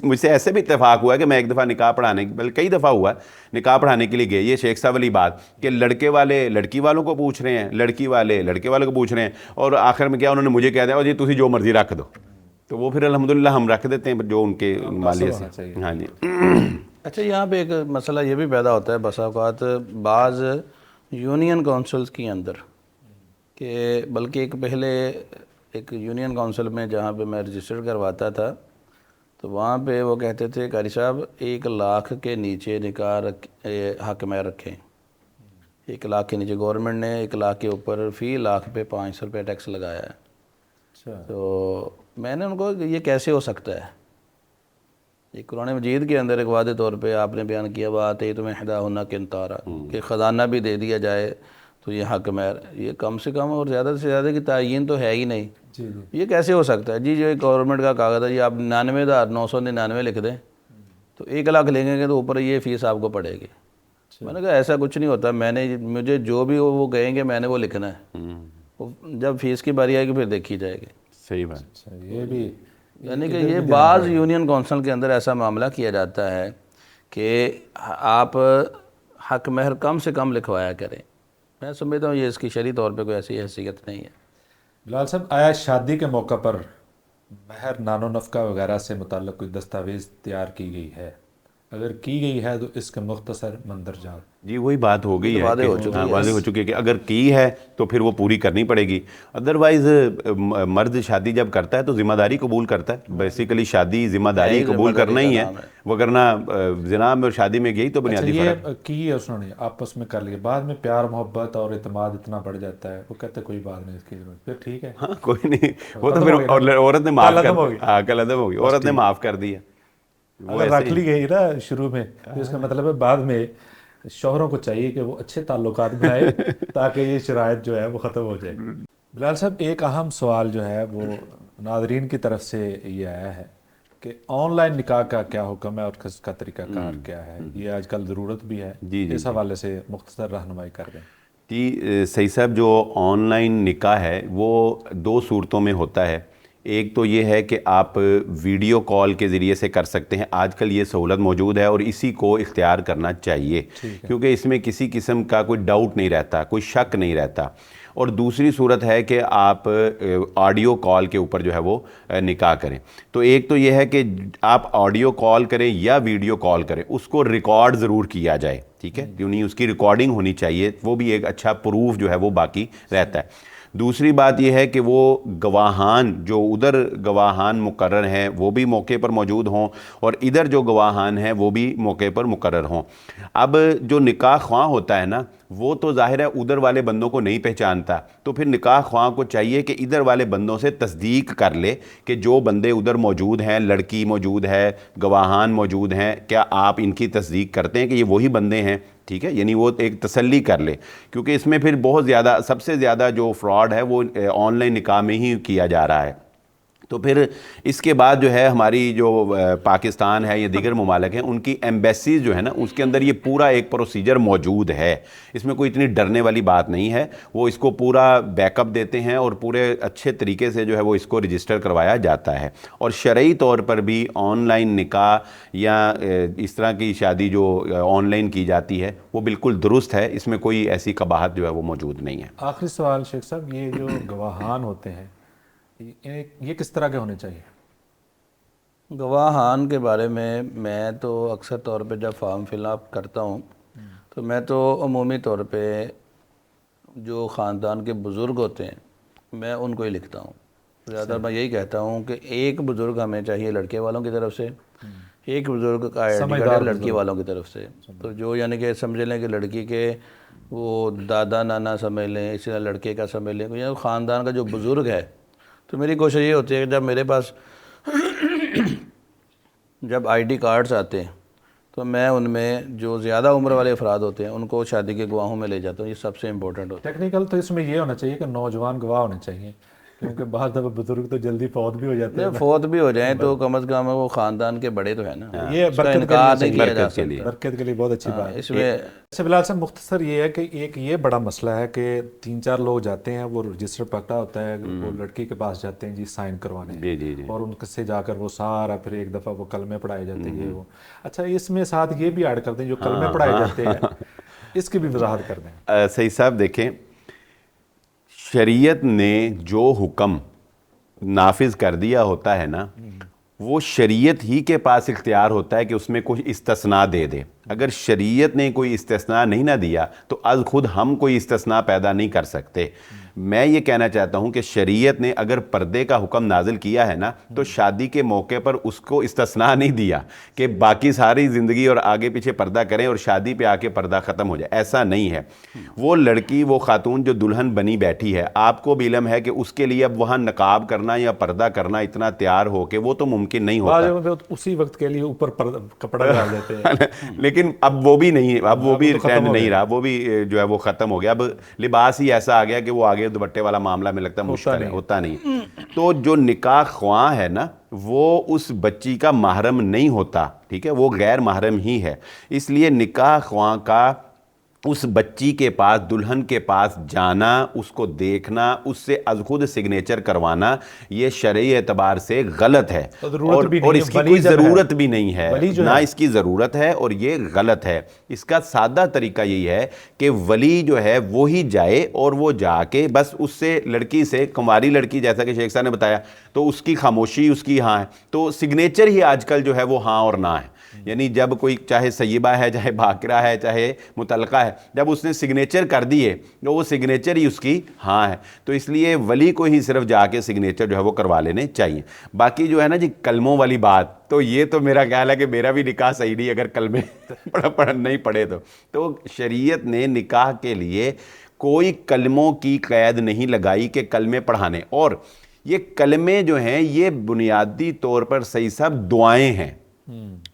مجھ سے ایسے بھی اتفاق ہوا ہے کہ میں ایک دفعہ نکاح پڑھانے بلکہ کئی دفعہ ہوا ہے نکاح پڑھانے کے لیے گئے، یہ شیخ صاحب والی بات کہ لڑکے والے لڑکی والوں کو پوچھ رہے ہیں، لڑکی والے لڑکے والوں کو پوچھ رہے ہیں، اور آخر میں کیا انہوں نے مجھے کہہ دیا جی تسی جو مرضی رکھ دو، تو وہ پھر الحمدللہ ہم رکھ دیتے ہیں جو ان کے مالی سے۔ ہاں جی اچھا یہاں پہ ایک مسئلہ یہ بھی پیدا ہوتا ہے بسا اوقات بعض یونین کونسلز کے اندر، کہ بلکہ ایک پہلے ایک یونین کونسل میں جہاں پہ میں رجسٹر کرواتا تھا تو وہاں پہ وہ کہتے تھے قاری صاحب 1 لاکھ کے نیچے نکاح حق میں رکھیں. 1 لاکھ کے نیچے گورنمنٹ نے 1 لاکھ کے اوپر فی لاکھ پہ 500 روپے ٹیکس لگایا ہے. اچھا تو میں نے ان کو یہ کیسے ہو سکتا ہے؟ یہ قرآن مجید کے اندر ایک واضح طور پہ آپ نے بیان کیا بات ہے تمہیں احداہن قنطارا، کہ خزانہ بھی دے دیا جائے تو یہ حق مہر، یہ کم سے کم اور زیادہ سے زیادہ کی تعین تو ہے ہی نہیں. جی جی یہ کیسے ہو سکتا ہے؟ جی جو گورنمنٹ کا کاغذ ہے یہ آپ 99,999 لکھ دیں تو 1 لاکھ لیں گے تو اوپر یہ فیس آپ کو پڑے گی. میں نے کہا ایسا کچھ نہیں ہوتا، مجھے جو بھی وہ کہیں گے میں نے وہ لکھنا ہے، جب فیس کی باری آئے گی پھر دیکھی جائے گی. صحیح بات. اچھا یہ بھی یعنی کہ یہ بعض یونین کونسل کے اندر ایسا معاملہ کیا جاتا ہے کہ آپ حق مہر کم سے کم لکھوایا کریں. میں سمجھتا ہوں یہ اس کی شرعی طور پہ کوئی ایسی حیثیت نہیں ہے. بلال صاحب، آیا شادی کے موقع پر مہر نان و نفقہ وغیرہ سے متعلق کوئی دستاویز تیار کی گئی ہے؟ اگر کی گئی ہے تو اس کے مختصر مندرجات. جی وہی بات ہو گئی ہے واضح کہ ہو چکی ہے. واضح ہو چکی ہے کہ اگر کی ہے تو پھر وہ پوری کرنی پڑے گی. ادروائز مرد شادی جب کرتا ہے تو ذمہ داری قبول کرتا ہے. بیسیکلی شادی ذمہ داری قبول کرنا ہی ہے، وگرنہ زنا میں اور شادی میں گئی تو بنیادی فرق. یہ کی ہے اس نے آپس میں کر لیا، بعد میں پیار محبت اور اعتماد اتنا بڑھ جاتا ہے، وہ کہتے کوئی بات نہیں اس کی ضرورت، پھر ٹھیک ہے. ہاں کوئی نہیں، وہ تو پھر عورت نے معاف کر دیا. کل عدم ہوگی، عورت نے معاف کر دیا. اگر رکھ لی گئی نا شروع میں تو اس کا مطلب ہے بعد میں شوہروں کو چاہیے کہ وہ اچھے تعلقات بنائے تاکہ یہ شرائط جو ہے وہ ختم ہو جائے. بلال صاحب ایک اہم سوال جو ہے وہ ناظرین کی طرف سے یہ آیا ہے کہ آن لائن نکاح کا کیا حکم ہے اور اس کا طریقہ کار کیا ہے؟ یہ آج کل ضرورت بھی ہے، اس حوالے سے مختصر رہنمائی کر دیں. جی صحیح صاحب، جو آن لائن نکاح ہے وہ 2 صورتوں میں ہوتا ہے. ایک تو یہ ہے کہ آپ ویڈیو کال کے ذریعے سے کر سکتے ہیں. آج کل یہ سہولت موجود ہے اور اسی کو اختیار کرنا چاہیے کیونکہ اس میں کسی قسم کا کوئی ڈاؤٹ نہیں رہتا، کوئی شک نہیں رہتا. اور دوسری صورت ہے کہ آپ آڈیو کال کے اوپر جو ہے وہ نکاح کریں. تو ایک تو یہ ہے کہ آپ آڈیو کال کریں یا ویڈیو کال کریں، اس کو ریکارڈ ضرور کیا جائے، ٹھیک ہے، یعنی اس کی ریکارڈنگ ہونی چاہیے. وہ بھی ایک اچھا پروف جو ہے وہ باقی رہتا ہے. دوسری بات یہ ہے کہ وہ گواہان جو ادھر گواہان مقرر ہیں وہ بھی موقع پر موجود ہوں اور ادھر جو گواہان ہیں وہ بھی موقع پر مقرر ہوں. اب جو نکاح خواہ ہوتا ہے نا وہ تو ظاہر ہے ادھر والے بندوں کو نہیں پہچانتا، تو پھر نکاح خواہ کو چاہیے کہ ادھر والے بندوں سے تصدیق کر لے کہ جو بندے ادھر موجود ہیں، لڑکی موجود ہے، گواہان موجود ہیں، کیا آپ ان کی تصدیق کرتے ہیں کہ یہ وہی بندے ہیں؟ ٹھیک ہے، یعنی وہ ایک تسلی کر لے، کیونکہ اس میں پھر بہت زیادہ سب سے زیادہ جو فراڈ ہے وہ آن لائن نکاح میں ہی کیا جا رہا ہے. تو پھر اس کے بعد جو ہے ہماری جو پاکستان ہے یا دیگر ممالک ہیں ان کی ایمبیسیز جو ہے نا اس کے اندر یہ پورا ایک پروسیجر موجود ہے. اس میں کوئی اتنی ڈرنے والی بات نہیں ہے. وہ اس کو پورا بیک اپ دیتے ہیں اور پورے اچھے طریقے سے جو ہے وہ اس کو رجسٹر کروایا جاتا ہے. اور شرعی طور پر بھی آن لائن نکاح یا اس طرح کی شادی جو آن لائن کی جاتی ہے وہ بالکل درست ہے. اس میں کوئی ایسی قباحت جو ہے وہ موجود نہیں ہے. آخری سوال شیخ صاحب، یہ جو گواہان ہوتے ہیں یہ کس طرح کے ہونے چاہیے؟ گواہان کے بارے میں تو اکثر طور پہ جب فارم فل اپ کرتا ہوں تو میں تو عمومی طور پہ جو خاندان کے بزرگ ہوتے ہیں میں ان کو ہی لکھتا ہوں. زیادہ میں یہی کہتا ہوں کہ ایک بزرگ ہمیں چاہیے لڑکے والوں کی طرف سے، ایک بزرگ کا آئی ڈی کارڈ لڑکی والوں کی طرف سے. تو جو یعنی کہ سمجھ لیں کہ لڑکی کے وہ دادا نانا سمجھ لیں، اسی طرح لڑکے کا سمجھ لیں، یا خاندان کا جو بزرگ ہے. تو میری کوشش یہ ہوتی ہے کہ جب میرے پاس جب آئی ڈی کارڈز آتے ہیں تو میں ان میں جو زیادہ عمر والے افراد ہوتے ہیں ان کو شادی کے گواہوں میں لے جاتا ہوں. یہ سب سے امپورٹنٹ ہوتا ہے. ٹیکنیکل تو اس میں یہ ہونا چاہیے کہ نوجوان گواہ ہونے چاہیے، کیونکہ بعض دفعہ بزرگ تو جلدی فوت بھی ہو جاتے ہیں. فوت بھی ہو جائیں تو کم از کم وہ خاندان کے بڑے تو ہیں نا، یہ اس کا انکار نہیں کیا جا سکتا. برکت کے لیے بہت اچھی بات ہے. اس میں بلال صاحب مختصر یہ ہے کہ ایک یہ بڑا مسئلہ ہے کہ 3-4 لوگ جاتے ہیں، وہ رجسٹر پکڑا ہوتا ہے، وہ لڑکی کے پاس جاتے ہیں جی سائن کروانے، اور ان سے جا کر وہ سارا پھر ایک دفعہ وہ کلمے پڑھائے جاتے ہیں. وہ اچھا اس میں ساتھ یہ بھی ایڈ کر دیں جو کلمے پڑھائے جاتے ہیں، اس کی بھی وضاحت کر دیں. صحیح صاحب دیکھیں، شریعت نے جو حکم نافذ کر دیا ہوتا ہے نا وہ شریعت ہی کے پاس اختیار ہوتا ہے کہ اس میں کوئی استثناء دے دے. اگر شریعت نے کوئی استثناء نہیں نہ دیا تو از خود ہم کوئی استثناء پیدا نہیں کر سکتے. میں یہ کہنا چاہتا ہوں کہ شریعت نے اگر پردے کا حکم نازل کیا ہے نا تو شادی کے موقع پر اس کو استثناء نہیں دیا کہ باقی ساری زندگی اور آگے پیچھے پردہ کریں اور شادی پہ آ کے پردہ ختم ہو جائے. ایسا نہیں ہے. وہ لڑکی، وہ خاتون جو دلہن بنی بیٹھی ہے، آپ کو بھی علم ہے کہ اس کے لیے اب وہاں نقاب کرنا یا پردہ کرنا اتنا تیار ہو کہ وہ تو ممکن نہیں ہوتا. اسی وقت کے لیے اوپر کپڑا ڈال دیتے ہیں. لیکن اب وہ بھی نہیں، اب وہ بھی ٹرینڈ نہیں رہا، وہ بھی جو ہے وہ ختم ہو گیا. اب لباس ہی ایسا آ گیا کہ وہ آگے دوپٹے والا معاملہ میں لگتا ہے مشکل ہے، ہوتا نہیں. تو جو نکاح خواں ہے نا وہ اس بچی کا محرم نہیں ہوتا، ٹھیک ہے، وہ غیر محرم ہی ہے. اس لیے نکاح خواں کا اس بچی کے پاس، دلہن کے پاس جانا، اس کو دیکھنا، اس سے از خود سگنیچر کروانا، یہ شرعی اعتبار سے غلط ہے اور اس کی کوئی ضرورت بھی نہیں ہے، نہ اس کی ضرورت ہے اور یہ غلط ہے. اس کا سادہ طریقہ یہی ہے کہ ولی جو ہے وہی جائے اور وہ جا کے بس اس سے، لڑکی سے، کماری لڑکی جیسا کہ شیخ صاحب نے بتایا، تو اس کی خاموشی اس کی ہاں ہے. تو سگنیچر ہی آج کل جو ہے وہ ہاں اور نہ ہے. یعنی جب کوئی چاہے سیبہ ہے، چاہے باکرہ ہے، چاہے مطلقہ ہے، جب اس نے سگنیچر کر دیے تو وہ سگنیچر ہی اس کی ہاں ہے. تو اس لیے ولی کو ہی صرف جا کے سگنیچر جو ہے وہ کروا لینے چاہیے. باقی جو ہے نا جی کلموں والی بات، تو یہ تو میرا خیال ہے کہ میرا بھی نکاح صحیح نہیں اگر کلمے نہیں پڑھے تو شریعت نے نکاح کے لیے کوئی کلموں کی قید نہیں لگائی کہ کلمے پڑھانے. اور یہ کلمے جو ہیں یہ بنیادی طور پر صحیح صاحب دعائیں ہیں.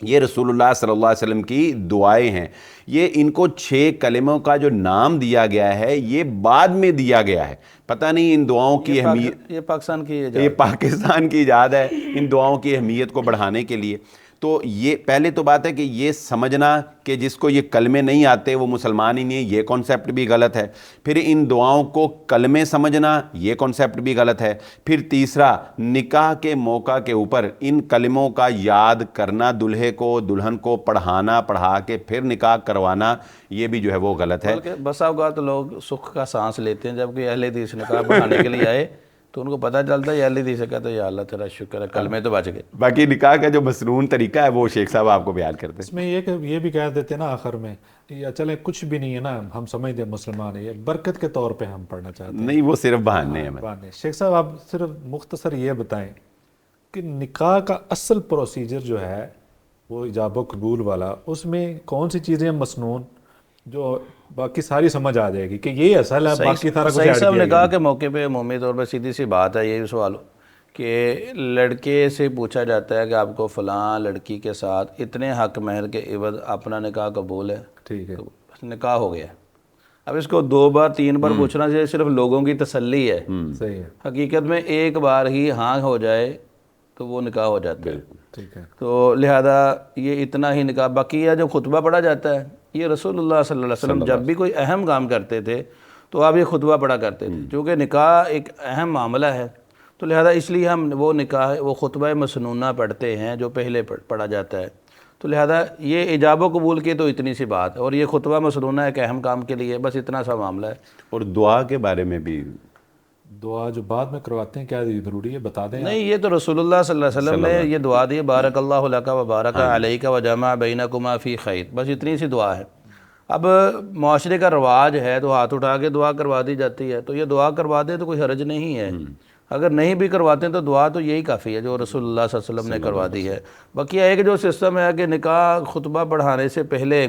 یہ رسول اللہ صلی اللہ علیہ وسلم کی دعائیں ہیں. یہ ان کو 6 کلموں کا جو نام دیا گیا ہے یہ بعد میں دیا گیا ہے. پتہ نہیں ان دعاؤں کی اہمیت، یہ پاکستان کی ایجاد ہے ان دعاؤں کی اہمیت کو بڑھانے کے لیے. تو یہ پہلے تو بات ہے کہ یہ سمجھنا کہ جس کو یہ کلمے نہیں آتے وہ مسلمان ہی نہیں ہے، یہ کانسیپٹ بھی غلط ہے. پھر ان دعاؤں کو کلمے سمجھنا، یہ کانسیپٹ بھی غلط ہے. پھر تیسرا، نکاح کے موقع کے اوپر ان کلموں کا یاد کرنا، دلہے کو، دلہن کو پڑھانا، پڑھا کے پھر نکاح کروانا، یہ بھی جو ہے وہ غلط ہے. بس اوقات لوگ سکھ کا سانس لیتے ہیں جب کہ اہل حدیث نکاح پڑھانے کے لیے آئے تو ان کو پتہ چلتا ہے یہ اہل حدیث کا، تو یا اللہ تیرا شکر ہے کلمے تو بچ گئے. باقی نکاح کا جو مسنون طریقہ ہے وہ شیخ صاحب آپ کو بیان کرتے ہیں. اس میں یہ بھی کہہ دیتے ہیں نا آخر میں، یا چلیں کچھ بھی نہیں ہے نا، ہم سمجھتے ہیں مسلمان ہے، یہ برکت کے طور پہ ہم پڑھنا چاہتے ہیں. نہیں، وہ صرف بہانے ہیں. شیخ صاحب آپ صرف مختصر یہ بتائیں کہ نکاح کا اصل پروسیجر جو ہے وہ ایجاب و قبول والا، اس میں کون سی چیزیں مسنون جو باقی ساری سمجھ آ جائے گی کہ یہ اصل ہے، باقی سارا کچھ صحیح صاحب نکاح کے موقع پہ عمومی طور پر سیدھی سی بات ہے، یہی سوال کہ لڑکے سے پوچھا جاتا ہے کہ آپ کو فلاں لڑکی کے ساتھ اتنے حق مہر کے عوض اپنا نکاح قبول ہے؟ ٹھیک ہے، نکاح ہو گیا. اب اس کو 2 بار 3 بار پوچھنا چاہیے صرف لوگوں کی تسلی ہے. صحیح ہے. حقیقت میں ایک بار ہی ہاں ہو جائے تو وہ نکاح ہو جاتا ہے. ٹھیک ہے. تو لہذا یہ اتنا ہی نکاح. باقی یہ جو خطبہ پڑھا جاتا ہے، یہ رسول اللہ صلی اللہ علیہ وسلم جب بھی کوئی اہم کام کرتے تھے تو آپ یہ خطبہ پڑھا کرتے تھے. چونکہ نکاح ایک اہم معاملہ ہے تو لہذا اس لیے ہم وہ نکاح، وہ خطبہ مسنونہ پڑھتے ہیں جو پہلے پڑھا جاتا ہے. تو لہذا یہ ایجاب و قبول کی تو اتنی سی بات ہے، اور یہ خطبہ مسنونہ ایک اہم کام کے لیے بس اتنا سا معاملہ ہے. اور دعا کے بارے میں بھی، دعا جو بعد میں کرواتے ہیں کیا ضروری ہے بتا دیں؟ نہیں، یہ تو رسول اللہ صلی اللہ علیہ وسلم نے یہ دعا دی، بارک اللہ لک و بارک علیک و جمع بینکما فی خیر، بس اتنی سی دعا ہے. اب معاشرے کا رواج ہے تو ہاتھ اٹھا کے دعا کروا دی جاتی ہے، تو یہ دعا کروا دیں تو کوئی حرج نہیں ہے. اگر نہیں بھی کرواتے ہیں تو دعا تو یہی کافی ہے جو رسول اللہ صلی اللہ علیہ وسلم نے کروا دی ہے. باقی ایک جو سسٹم ہے کہ نکاح خطبہ پڑھانے سے پہلے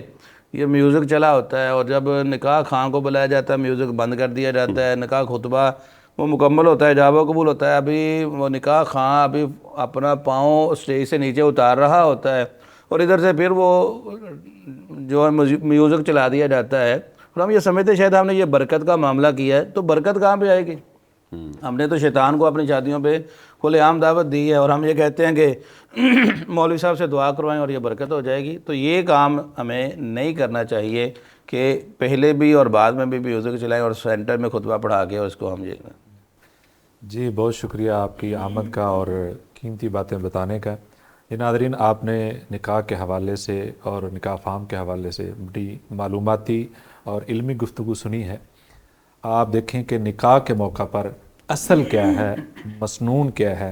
یہ میوزک چلا ہوتا ہے، اور جب نکاح خواں کو بلایا جاتا ہے میوزک بند کر دیا جاتا ہے. نکاح خطبہ وہ مکمل ہوتا ہے، ایجاب و قبول ہوتا ہے، ابھی وہ نکاح خواں ابھی اپنا پاؤں اسٹیج سے نیچے اتار رہا ہوتا ہے، اور ادھر سے پھر وہ جو ہے میوزک چلا دیا جاتا ہے. اور ہم یہ سمجھتے شاید ہم نے یہ برکت کا معاملہ کیا ہے، تو برکت کہاں پہ آئے گی؟ ہم نے تو شیطان کو اپنی شادیوں پہ کھلے عام دعوت دی ہے، اور ہم یہ کہتے ہیں کہ مولوی صاحب سے دعا کروائیں اور یہ برکت ہو جائے گی. تو یہ کام ہمیں نہیں کرنا چاہیے کہ پہلے بھی اور بعد میں بھی میوزک چلائیں اور سینٹر میں خطبہ پڑھا کے اور اس کو ہم یہ. جی بہت شکریہ آپ کی آمد کا اور قیمتی باتیں بتانے کا. یہ ناظرین، آپ نے نکاح کے حوالے سے اور نکاح فام کے حوالے سے بڑی معلوماتی اور علمی گفتگو سنی ہے. آپ دیکھیں کہ نکاح کے موقع پر اصل کیا ہے، مسنون کیا ہے،